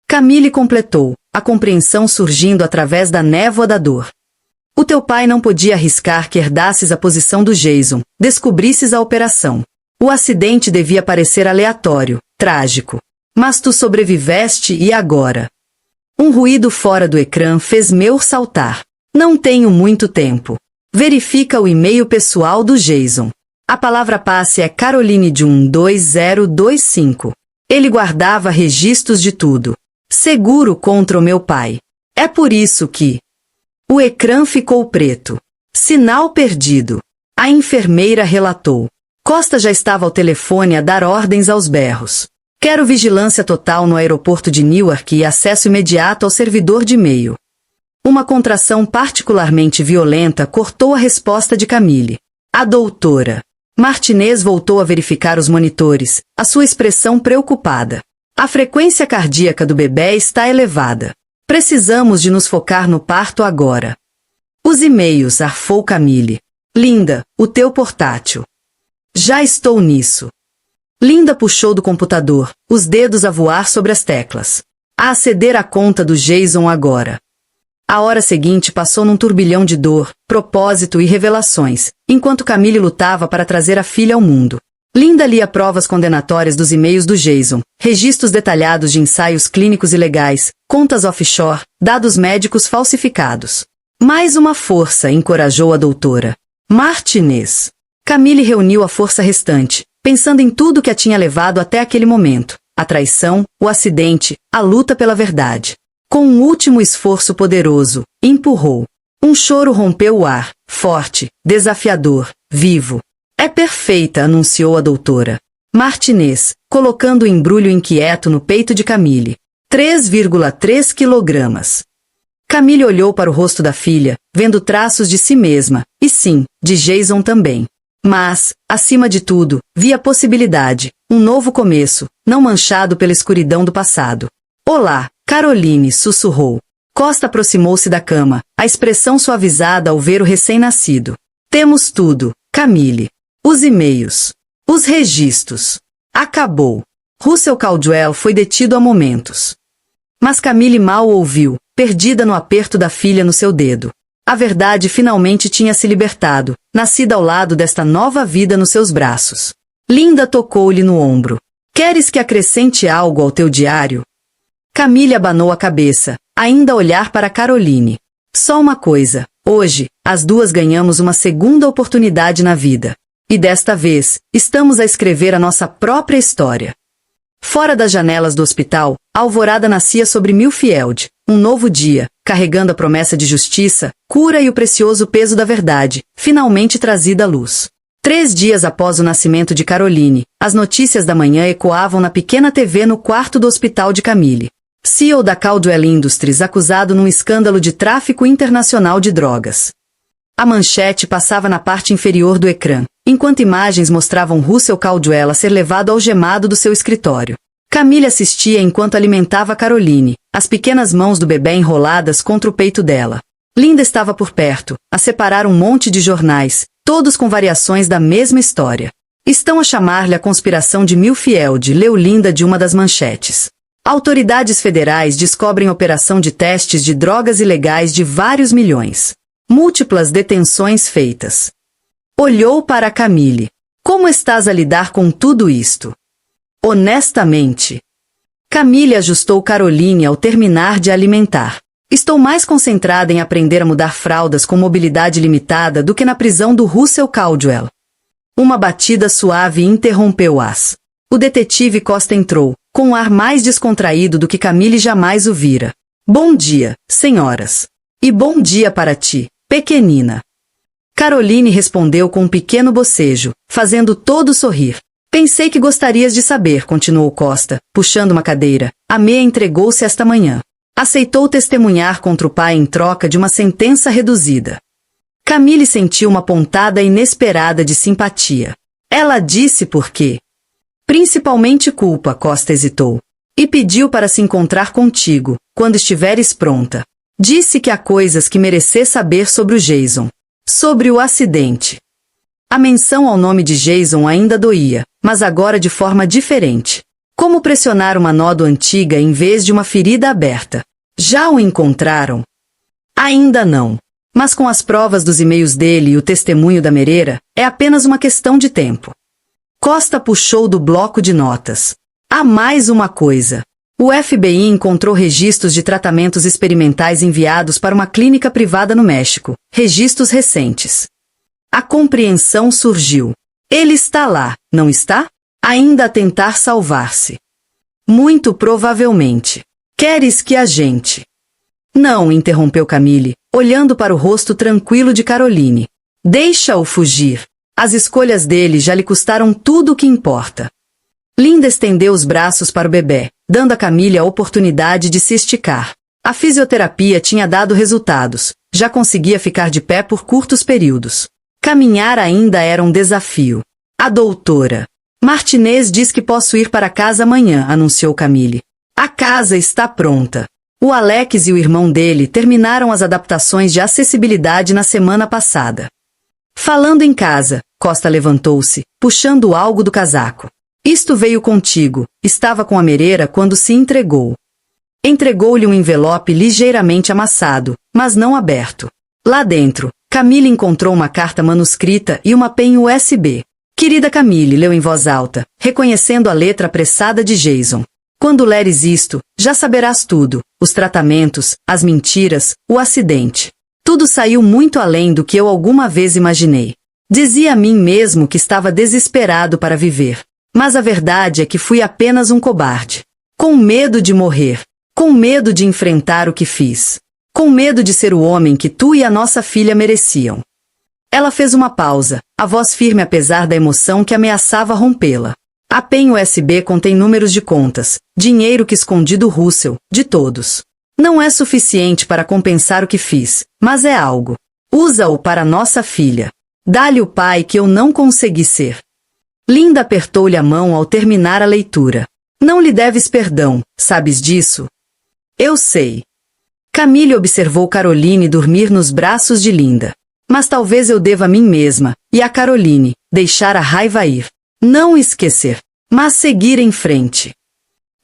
Camille completou, a compreensão surgindo através da névoa da dor. O teu pai não podia arriscar que herdasses a posição do Jason, descobrisses a operação. O acidente devia parecer aleatório, trágico. Mas tu sobreviveste e agora? Um ruído fora do ecrã fez meu saltar. Não tenho muito tempo. Verifica o e-mail pessoal do Jason. A palavra passe é Caroline Jun 2025. Ele guardava registros de tudo. Seguro contra o meu pai. É por isso que... O ecrã ficou preto. Sinal perdido. A enfermeira relatou. Costa já estava ao telefone a dar ordens aos berros. Quero vigilância total no aeroporto de Newark e acesso imediato ao servidor de e-mail. Uma contração particularmente violenta cortou a resposta de Camille. A doutora Martinez voltou a verificar os monitores, a sua expressão preocupada. A frequência cardíaca do bebê está elevada. Precisamos de nos focar no parto agora. Os e-mails, arfou Camille. Linda, o teu portátil. Já estou nisso. Linda puxou do computador, os dedos a voar sobre as teclas. A aceder à conta do Jason agora. A hora seguinte passou num turbilhão de dor, propósito e revelações, enquanto Camille lutava para trazer a filha ao mundo. Linda lia provas condenatórias dos e-mails do Jason, registros detalhados de ensaios clínicos ilegais, contas offshore, dados médicos falsificados. Mais uma força, encorajou a doutora Martinez. Camille reuniu a força restante, pensando em tudo que a tinha levado até aquele momento, a traição, o acidente, a luta pela verdade. Com um último esforço poderoso, empurrou. Um choro rompeu o ar, forte, desafiador, vivo. É perfeita, anunciou a doutora Martinez, colocando o embrulho inquieto no peito de Camille. 3,3 quilogramas. Camille olhou para o rosto da filha, vendo traços de si mesma, e sim, de Jason também. Mas, acima de tudo, via possibilidade, um novo começo, não manchado pela escuridão do passado. Olá, Caroline, sussurrou. Costa aproximou-se da cama, a expressão suavizada ao ver o recém-nascido. Temos tudo, Camille. Os e-mails. Os registros. Acabou. Russell Caldwell foi detido há momentos. Mas Camille mal ouviu, perdida no aperto da filha no seu dedo. A verdade finalmente tinha se libertado, nascida ao lado desta nova vida nos seus braços. Linda tocou-lhe no ombro. Queres que acrescente algo ao teu diário? Camille abanou a cabeça, ainda a olhar para Caroline. Só uma coisa, hoje, as duas ganhamos uma segunda oportunidade na vida. E desta vez, estamos a escrever a nossa própria história. Fora das janelas do hospital, a alvorada nascia sobre Millfield, um novo dia, carregando a promessa de justiça, cura e o precioso peso da verdade, finalmente trazida à luz. 3 dias após o nascimento de Caroline, as notícias da manhã ecoavam na pequena TV no quarto do hospital de Camille. CEO da Caldwell Industries acusado num escândalo de tráfico internacional de drogas. A manchete passava na parte inferior do ecrã, enquanto imagens mostravam Russell Caldwell a ser levado algemado do seu escritório. Camille assistia enquanto alimentava Caroline, as pequenas mãos do bebê enroladas contra o peito dela. Linda estava por perto, a separar um monte de jornais, todos com variações da mesma história. Estão a chamar-lhe a conspiração de Millfield, leu Linda de uma das manchetes. Autoridades federais descobrem operação de testes de drogas ilegais de vários milhões. Múltiplas detenções feitas. Olhou para Camille. Como estás a lidar com tudo isto? Honestamente. Camille ajustou Caroline ao terminar de alimentar. Estou mais concentrada em aprender a mudar fraldas com mobilidade limitada do que na prisão do Russell Caldwell. Uma batida suave interrompeu-as. O detetive Costa entrou, com um ar mais descontraído do que Camille jamais o vira. Bom dia, senhoras. E bom dia para ti, pequenina. Caroline respondeu com um pequeno bocejo, fazendo todo sorrir. Pensei que gostarias de saber, continuou Costa, puxando uma cadeira. A Mea entregou-se esta manhã. Aceitou testemunhar contra o pai em troca de uma sentença reduzida. Camille sentiu uma pontada inesperada de simpatia. Ela disse por quê. Principalmente culpa, Costa hesitou. E pediu para se encontrar contigo, quando estiveres pronta. Disse que há coisas que merecer saber sobre o Jason. Sobre o acidente. A menção ao nome de Jason ainda doía, mas agora de forma diferente. Como pressionar uma nódoa antiga em vez de uma ferida aberta? Já o encontraram? Ainda não. Mas com as provas dos e-mails dele e o testemunho da Mereira, é apenas uma questão de tempo. Costa puxou do bloco de notas. Há mais uma coisa. O FBI encontrou registros de tratamentos experimentais enviados para uma clínica privada no México, registros recentes. A compreensão surgiu. Ele está lá, não está? Ainda a tentar salvar-se. Muito provavelmente. Queres que a gente... Não, interrompeu Camille, olhando para o rosto tranquilo de Caroline. Deixa-o fugir. As escolhas dele já lhe custaram tudo o que importa. Linda estendeu os braços para o bebê, dando a Camille a oportunidade de se esticar. A fisioterapia tinha dado resultados, já conseguia ficar de pé por curtos períodos. Caminhar ainda era um desafio. A doutora Martinez diz que posso ir para casa amanhã, anunciou Camille. A casa está pronta. O Alex e o irmão dele terminaram as adaptações de acessibilidade na semana passada. Falando em casa, Costa levantou-se, puxando algo do casaco. Isto veio contigo, estava com a Mereira quando se entregou. Entregou-lhe um envelope ligeiramente amassado, mas não aberto. Lá dentro, Camille encontrou uma carta manuscrita e uma pen USB. Querida Camille, leu em voz alta, reconhecendo a letra apressada de Jason. Quando leres isto, já saberás tudo, os tratamentos, as mentiras, o acidente. Tudo saiu muito além do que eu alguma vez imaginei. Dizia a mim mesmo que estava desesperado para viver. Mas a verdade é que fui apenas um cobarde. Com medo de morrer. Com medo de enfrentar o que fiz. Com medo de ser o homem que tu e a nossa filha mereciam. Ela fez uma pausa, a voz firme apesar da emoção que ameaçava rompê-la. A pen USB contém números de contas, dinheiro que escondi do Russell, de todos. Não é suficiente para compensar o que fiz, mas é algo. Usa-o para nossa filha. Dá-lhe o pai que eu não consegui ser. Linda apertou-lhe a mão ao terminar a leitura. Não lhe deves perdão, sabes disso? Eu sei. Camille observou Caroline dormir nos braços de Linda. Mas talvez eu deva a mim mesma, e a Caroline, deixar a raiva ir. Não esquecer, mas seguir em frente.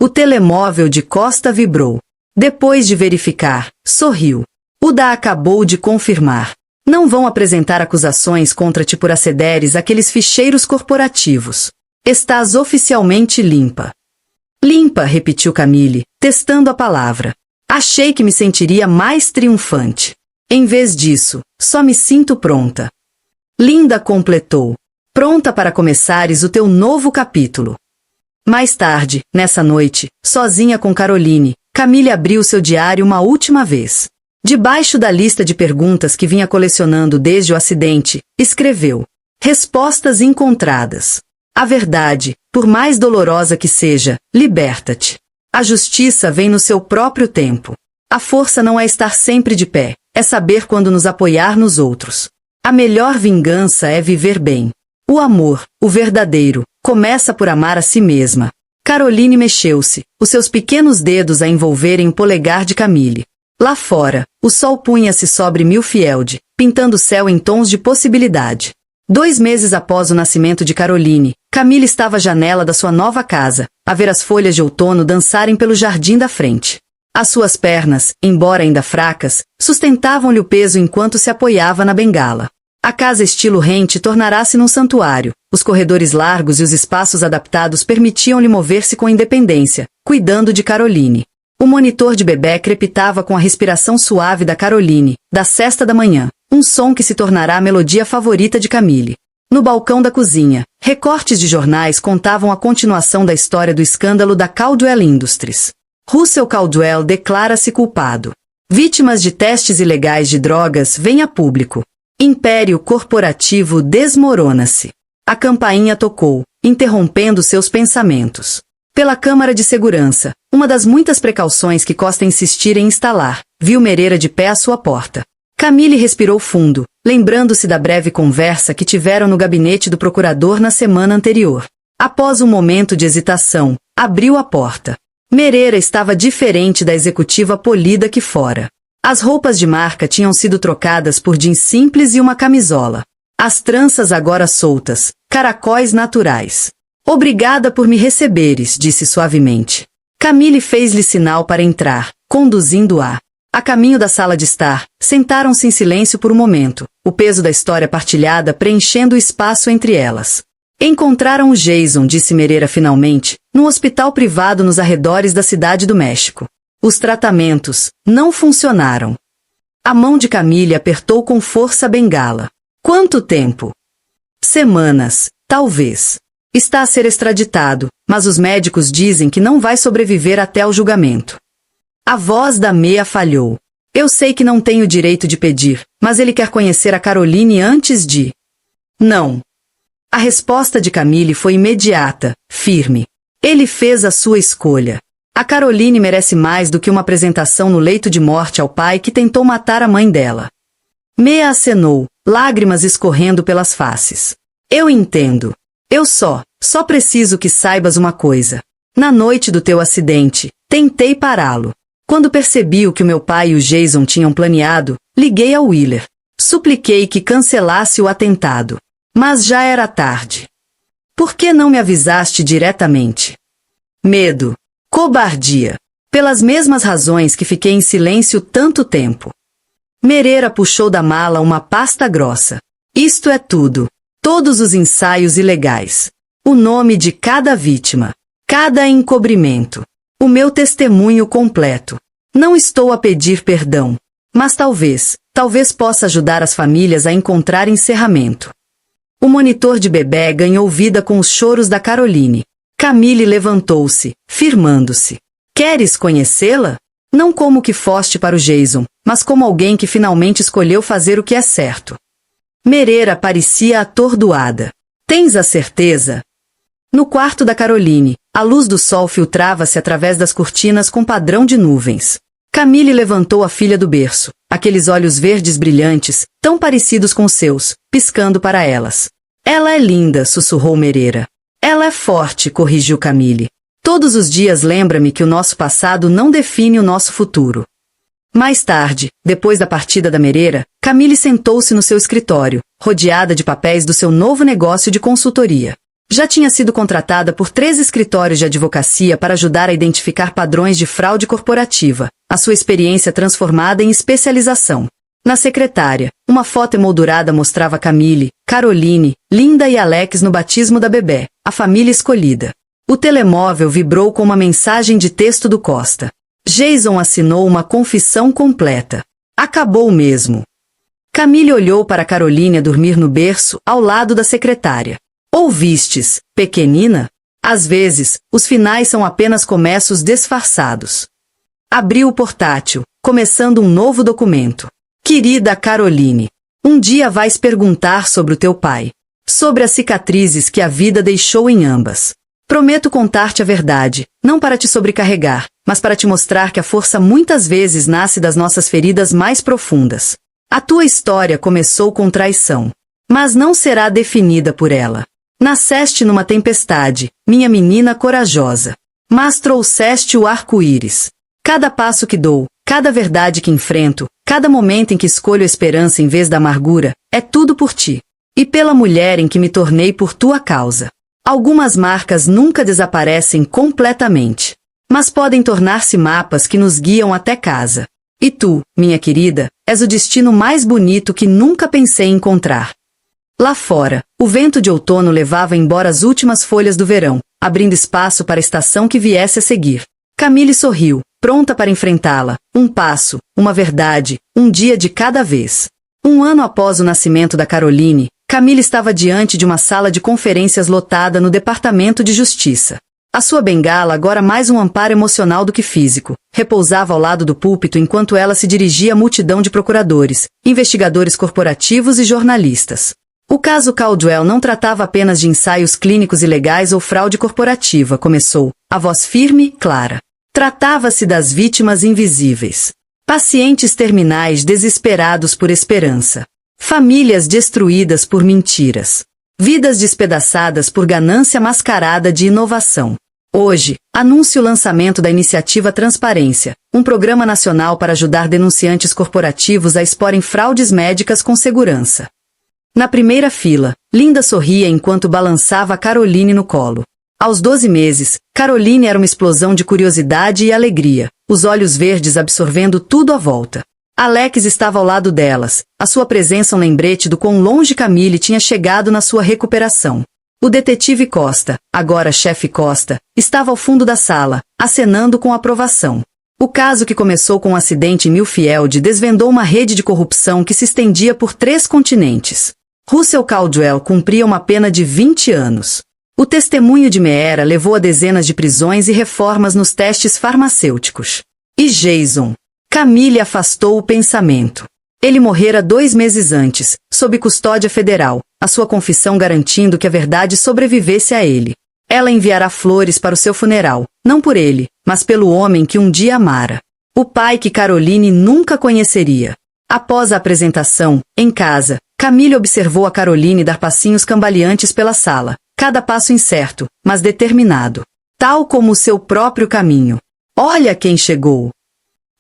O telemóvel de Costa vibrou. Depois de verificar, sorriu. Uda acabou de confirmar. Não vão apresentar acusações contra ti por acederes àqueles ficheiros corporativos. Estás oficialmente limpa. Limpa, repetiu Camille, testando a palavra. Achei que me sentiria mais triunfante. Em vez disso, só me sinto pronta. Linda completou. Pronta para começares o teu novo capítulo. Mais tarde, nessa noite, sozinha com Caroline, Camille abriu seu diário uma última vez. Debaixo da lista de perguntas que vinha colecionando desde o acidente, escreveu: respostas encontradas. A verdade, por mais dolorosa que seja, liberta-te. A justiça vem no seu próprio tempo. A força não é estar sempre de pé, é saber quando nos apoiar nos outros. A melhor vingança é viver bem. O amor, o verdadeiro, começa por amar a si mesma. Caroline mexeu-se, os seus pequenos dedos a envolverem o polegar de Camille. Lá fora, o sol punha-se sobre Milfield, pintando o céu em tons de possibilidade. 2 meses após o nascimento de Caroline, Camille estava à janela da sua nova casa, a ver as folhas de outono dançarem pelo jardim da frente. As suas pernas, embora ainda fracas, sustentavam-lhe o peso enquanto se apoiava na bengala. A casa estilo rente tornará-se num santuário. Os corredores largos e os espaços adaptados permitiam-lhe mover-se com independência, cuidando de Caroline. O monitor de bebê crepitava com a respiração suave da Caroline, da sesta da manhã, um som que se tornará a melodia favorita de Camille. No balcão da cozinha, recortes de jornais contavam a continuação da história do escândalo da Caldwell Industries. Russell Caldwell declara-se culpado. Vítimas de testes ilegais de drogas vêm a público. Império corporativo desmorona-se. A campainha tocou, interrompendo seus pensamentos. Pela Câmara de Segurança, uma das muitas precauções que Costa insistira em instalar, viu Mereira de pé à sua porta. Camille respirou fundo, lembrando-se da breve conversa que tiveram no gabinete do procurador na semana anterior. Após um momento de hesitação, abriu a porta. Mereira estava diferente da executiva polida que fora. As roupas de marca tinham sido trocadas por jeans simples e uma camisola. As tranças agora soltas, caracóis naturais. Obrigada por me receberes, disse suavemente. Camille fez-lhe sinal para entrar, conduzindo-a. A caminho da sala de estar, sentaram-se em silêncio por um momento, o peso da história partilhada preenchendo o espaço entre elas. Encontraram o Jason, disse Mereira finalmente, num hospital privado nos arredores da cidade do México. Os tratamentos não funcionaram. A mão de Camille apertou com força a bengala. Quanto tempo? Semanas, talvez. Está a ser extraditado, mas os médicos dizem que não vai sobreviver até o julgamento. A voz da Mea falhou. Eu sei que não tenho o direito de pedir, mas ele quer conhecer a Caroline antes de... Não. A resposta de Camille foi imediata, firme. Ele fez a sua escolha. A Caroline merece mais do que uma apresentação no leito de morte ao pai que tentou matar a mãe dela. Mea acenou, lágrimas escorrendo pelas faces. Eu entendo. Eu só preciso que saibas uma coisa. Na noite do teu acidente, tentei pará-lo. Quando percebi o que o meu pai e o Jason tinham planeado, liguei ao Wheeler. Supliquei que cancelasse o atentado. Mas já era tarde. Por que não me avisaste diretamente? Medo. Cobardia. Pelas mesmas razões que fiquei em silêncio tanto tempo. Mereira puxou da mala uma pasta grossa. Isto é tudo. Todos os ensaios ilegais. O nome de cada vítima. Cada encobrimento. O meu testemunho completo. Não estou a pedir perdão. Mas talvez possa ajudar as famílias a encontrar encerramento. O monitor de bebê ganhou vida com os choros da Caroline. Camille levantou-se, firmando-se. Queres conhecê-la? Não como que foste para o Jason, mas como alguém que finalmente escolheu fazer o que é certo. Mereira parecia atordoada. Tens a certeza? No quarto da Caroline, a luz do sol filtrava-se através das cortinas com padrão de nuvens. Camille levantou a filha do berço, aqueles olhos verdes brilhantes, tão parecidos com os seus, piscando para elas. Ela é linda, sussurrou Mereira. Ela é forte, corrigiu Camille. Todos os dias lembra-me que o nosso passado não define o nosso futuro. Mais tarde, depois da partida da Mereira, Camille sentou-se no seu escritório, rodeada de papéis do seu novo negócio de consultoria. Já tinha sido contratada por 3 escritórios de advocacia para ajudar a identificar padrões de fraude corporativa, a sua experiência transformada em especialização. Na secretária, uma foto emoldurada mostrava Camille, Caroline, Linda e Alex no batismo da bebê, a família escolhida. O telemóvel vibrou com uma mensagem de texto do Costa. Jason assinou uma confissão completa. Acabou mesmo. Camille olhou para Caroline a dormir no berço, ao lado da secretária. Ouvistes, pequenina? Às vezes, os finais são apenas começos disfarçados. Abriu o portátil, começando um novo documento. Querida Caroline, um dia vais perguntar sobre o teu pai. Sobre as cicatrizes que a vida deixou em ambas. Prometo contar-te a verdade, não para te sobrecarregar, mas para te mostrar que a força muitas vezes nasce das nossas feridas mais profundas. A tua história começou com traição, mas não será definida por ela. Nasceste numa tempestade, minha menina corajosa, mas trouxeste o arco-íris. Cada passo que dou, cada verdade que enfrento, cada momento em que escolho a esperança em vez da amargura, é tudo por ti. E pela mulher em que me tornei por tua causa. Algumas marcas nunca desaparecem completamente, mas podem tornar-se mapas que nos guiam até casa. E tu, minha querida, és o destino mais bonito que nunca pensei encontrar. Lá fora, o vento de outono levava embora as últimas folhas do verão, abrindo espaço para a estação que viesse a seguir. Camille sorriu, pronta para enfrentá-la. Um passo, uma verdade, um dia de cada vez. Um ano após o nascimento da Caroline, Camille estava diante de uma sala de conferências lotada no Departamento de Justiça. A sua bengala, agora mais um amparo emocional do que físico, repousava ao lado do púlpito enquanto ela se dirigia à multidão de procuradores, investigadores corporativos e jornalistas. O caso Caldwell não tratava apenas de ensaios clínicos ilegais ou fraude corporativa, começou, a voz firme, clara. Tratava-se das vítimas invisíveis. Pacientes terminais desesperados por esperança. Famílias destruídas por mentiras. Vidas despedaçadas por ganância mascarada de inovação. Hoje, anuncia o lançamento da iniciativa Transparência, um programa nacional para ajudar denunciantes corporativos a exporem fraudes médicas com segurança. Na primeira fila, Linda sorria enquanto balançava Caroline no colo. Aos 12 meses, Caroline era uma explosão de curiosidade e alegria, os olhos verdes absorvendo tudo à volta. Alex estava ao lado delas, a sua presença um lembrete do quão longe Camille tinha chegado na sua recuperação. O detetive Costa, agora chefe Costa, estava ao fundo da sala, acenando com aprovação. O caso que começou com um acidente em Millfield desvendou uma rede de corrupção que se estendia por 3 continentes. Russell Caldwell cumpria uma pena de 20 anos. O testemunho de Meera levou a dezenas de prisões e reformas nos testes farmacêuticos. E Jason? Camille afastou o pensamento. Ele morrera 2 meses antes, sob custódia federal, a sua confissão garantindo que a verdade sobrevivesse a ele. Ela enviará flores para o seu funeral, não por ele, mas pelo homem que um dia amara. O pai que Caroline nunca conheceria. Após a apresentação, em casa, Camille observou a Caroline dar passinhos cambaleantes pela sala, cada passo incerto, mas determinado. Tal como o seu próprio caminho. Olha quem chegou!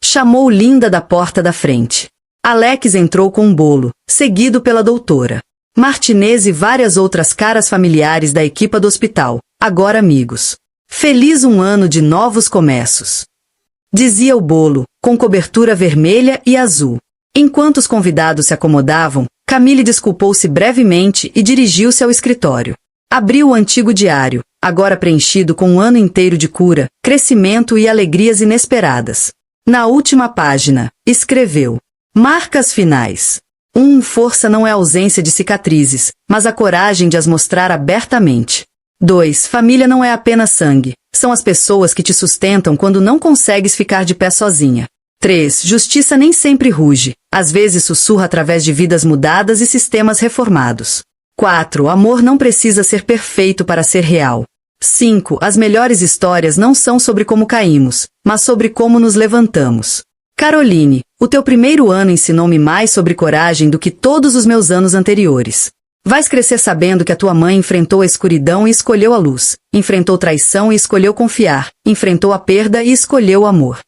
Chamou Linda da porta da frente. Alex entrou com um bolo, seguido pela doutora Martinez e várias outras caras familiares da equipa do hospital, agora amigos. Feliz um ano de novos começos, dizia o bolo, com cobertura vermelha e azul. Enquanto os convidados se acomodavam, Camille desculpou-se brevemente e dirigiu-se ao escritório. Abriu o antigo diário, agora preenchido com um ano inteiro de cura, crescimento e alegrias inesperadas. Na última página, escreveu: marcas finais. 1. Força não é ausência de cicatrizes, mas a coragem de as mostrar abertamente. 2. Família não é apenas sangue, são as pessoas que te sustentam quando não consegues ficar de pé sozinha. 3. Justiça nem sempre ruge, às vezes sussurra através de vidas mudadas e sistemas reformados. 4. Amor não precisa ser perfeito para ser real. 5. As melhores histórias não são sobre como caímos, mas sobre como nos levantamos. Caroline, o teu primeiro ano ensinou-me mais sobre coragem do que todos os meus anos anteriores. Vais crescer sabendo que a tua mãe enfrentou a escuridão e escolheu a luz, enfrentou traição e escolheu confiar, enfrentou a perda e escolheu o amor.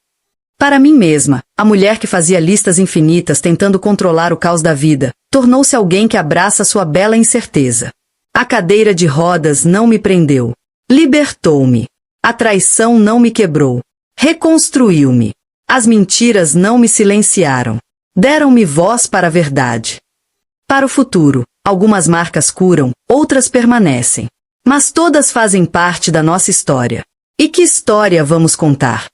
Para mim mesma, a mulher que fazia listas infinitas tentando controlar o caos da vida, tornou-se alguém que abraça sua bela incerteza. A cadeira de rodas não me prendeu. Libertou-me. A traição não me quebrou. Reconstruiu-me. As mentiras não me silenciaram. Deram-me voz para a verdade. Para o futuro, algumas marcas curam, outras permanecem. Mas todas fazem parte da nossa história. E que história vamos contar?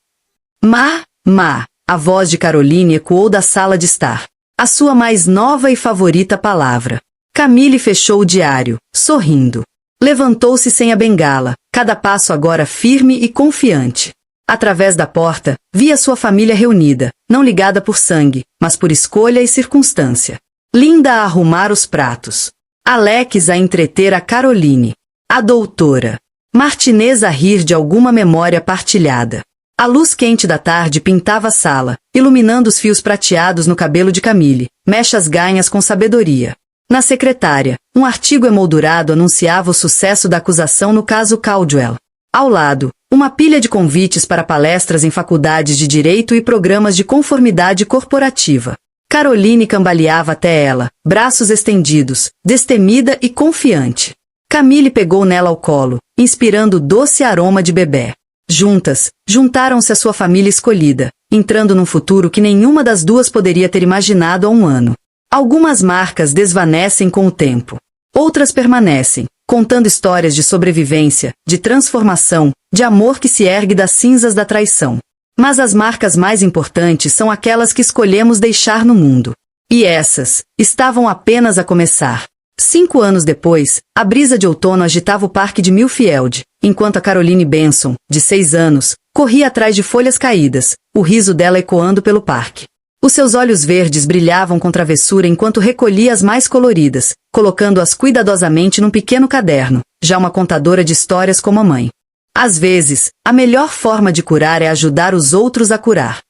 A voz de Caroline ecoou da sala de estar. A sua mais nova e favorita palavra. Camille fechou o diário, sorrindo. Levantou-se sem a bengala, cada passo agora firme e confiante. Através da porta, via sua família reunida, não ligada por sangue, mas por escolha e circunstância. Linda a arrumar os pratos. Alex a entreter a Caroline. A doutora Martinez a rir de alguma memória partilhada. A luz quente da tarde pintava a sala, iluminando os fios prateados no cabelo de Camille, mechas ganhas com sabedoria. Na secretária, um artigo emoldurado anunciava o sucesso da acusação no caso Caldwell. Ao lado, uma pilha de convites para palestras em faculdades de direito e programas de conformidade corporativa. Caroline cambaleava até ela, braços estendidos, destemida e confiante. Camille pegou nela ao colo, inspirando o doce aroma de bebê. Juntas, juntaram-se à sua família escolhida, entrando num futuro que nenhuma das duas poderia ter imaginado há um ano. Algumas marcas desvanecem com o tempo. Outras permanecem, contando histórias de sobrevivência, de transformação, de amor que se ergue das cinzas da traição. Mas as marcas mais importantes são aquelas que escolhemos deixar no mundo. E essas estavam apenas a começar. 5 anos depois, a brisa de outono agitava o parque de Millfield, enquanto a Caroline Benson, de 6 anos, corria atrás de folhas caídas, o riso dela ecoando pelo parque. Os seus olhos verdes brilhavam com travessura enquanto recolhia as mais coloridas, colocando-as cuidadosamente num pequeno caderno, já uma contadora de histórias como a mãe. Às vezes, a melhor forma de curar é ajudar os outros a curar.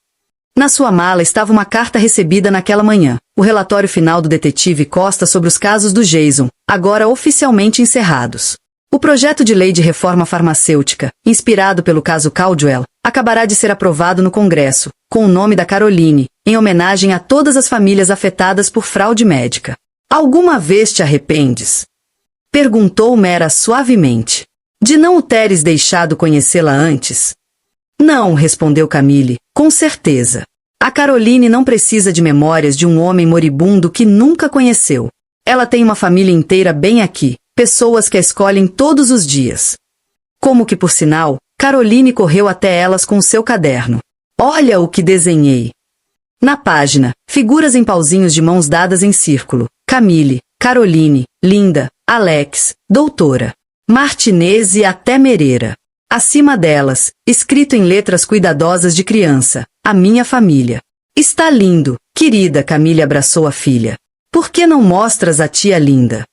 Na sua mala estava uma carta recebida naquela manhã, o relatório final do detetive Costa sobre os casos do Jason, agora oficialmente encerrados. O projeto de lei de reforma farmacêutica, inspirado pelo caso Caldwell, acabará de ser aprovado no Congresso, com o nome da Caroline, em homenagem a todas as famílias afetadas por fraude médica. Alguma vez te arrependes? Perguntou Mera suavemente. De não o teres deixado conhecê-la antes? Não, respondeu Camille, com certeza. A Caroline não precisa de memórias de um homem moribundo que nunca conheceu. Ela tem uma família inteira bem aqui, pessoas que a escolhem todos os dias. Como que, por sinal, Caroline correu até elas com o seu caderno. Olha o que desenhei. Na página, figuras em pauzinhos de mãos dadas em círculo. Camille, Caroline, Linda, Alex, Doutora, Martinez e até Mereira. Acima delas, escrito em letras cuidadosas de criança, a minha família. Está lindo, querida. Camille abraçou a filha. Por que não mostras a tia Linda?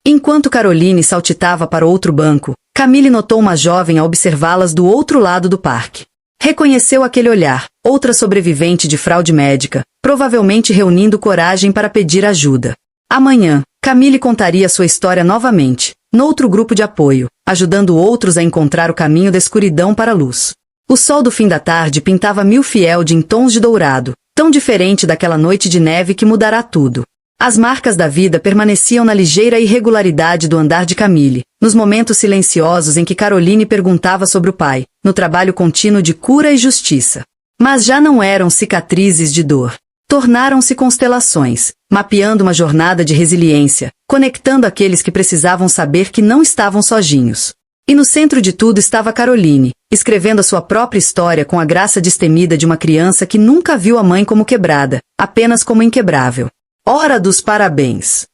Enquanto Caroline saltitava para outro banco, Camille notou uma jovem a observá-las do outro lado do parque. Reconheceu aquele olhar, outra sobrevivente de fraude médica, provavelmente reunindo coragem para pedir ajuda. Amanhã, Camille contaria sua história novamente, noutro grupo de apoio, ajudando outros a encontrar o caminho da escuridão para a luz. O sol do fim da tarde pintava Milfield em tons de dourado, tão diferente daquela noite de neve que mudará tudo. As marcas da vida permaneciam na ligeira irregularidade do andar de Camille, nos momentos silenciosos em que Caroline perguntava sobre o pai, no trabalho contínuo de cura e justiça. Mas já não eram cicatrizes de dor. Tornaram-se constelações, mapeando uma jornada de resiliência, conectando aqueles que precisavam saber que não estavam sozinhos. E no centro de tudo estava Caroline, escrevendo a sua própria história com a graça destemida de uma criança que nunca viu a mãe como quebrada, apenas como inquebrável. Hora dos parabéns!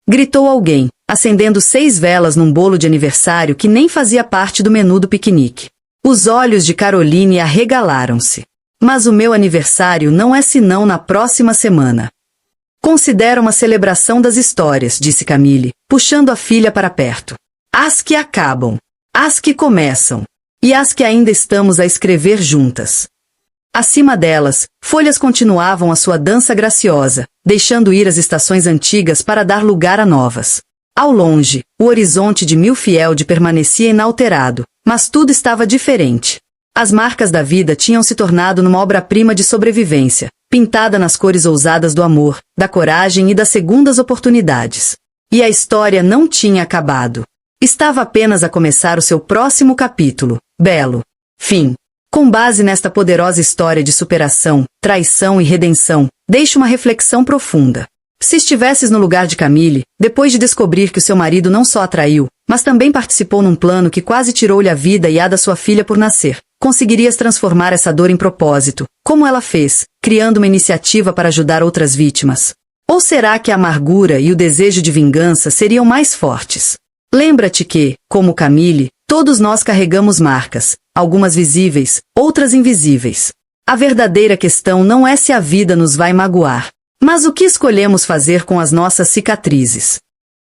Gritou alguém, acendendo 6 velas num bolo de aniversário que nem fazia parte do menu do piquenique. Os olhos de Caroline arregalaram-se. Mas o meu aniversário não é senão na próxima semana. Considera uma celebração das histórias, disse Camille, puxando a filha para perto. As que acabam, as que começam, e as que ainda estamos a escrever juntas. Acima delas, folhas continuavam a sua dança graciosa, deixando ir as estações antigas para dar lugar a novas. Ao longe, o horizonte de Milfield permanecia inalterado, mas tudo estava diferente. As marcas da vida tinham se tornado numa obra-prima de sobrevivência, pintada nas cores ousadas do amor, da coragem e das segundas oportunidades. E a história não tinha acabado. Estava apenas a começar o seu próximo capítulo, belo. Fim. Com base nesta poderosa história de superação, traição e redenção, deixo uma reflexão profunda. Se estivesses no lugar de Camille, depois de descobrir que o seu marido não só a traiu, mas também participou num plano que quase tirou-lhe a vida e a da sua filha por nascer, conseguirias transformar essa dor em propósito, como ela fez, criando uma iniciativa para ajudar outras vítimas? Ou será que a amargura e o desejo de vingança seriam mais fortes? Lembra-te que, como Camille, todos nós carregamos marcas, algumas visíveis, outras invisíveis. A verdadeira questão não é se a vida nos vai magoar, mas o que escolhemos fazer com as nossas cicatrizes.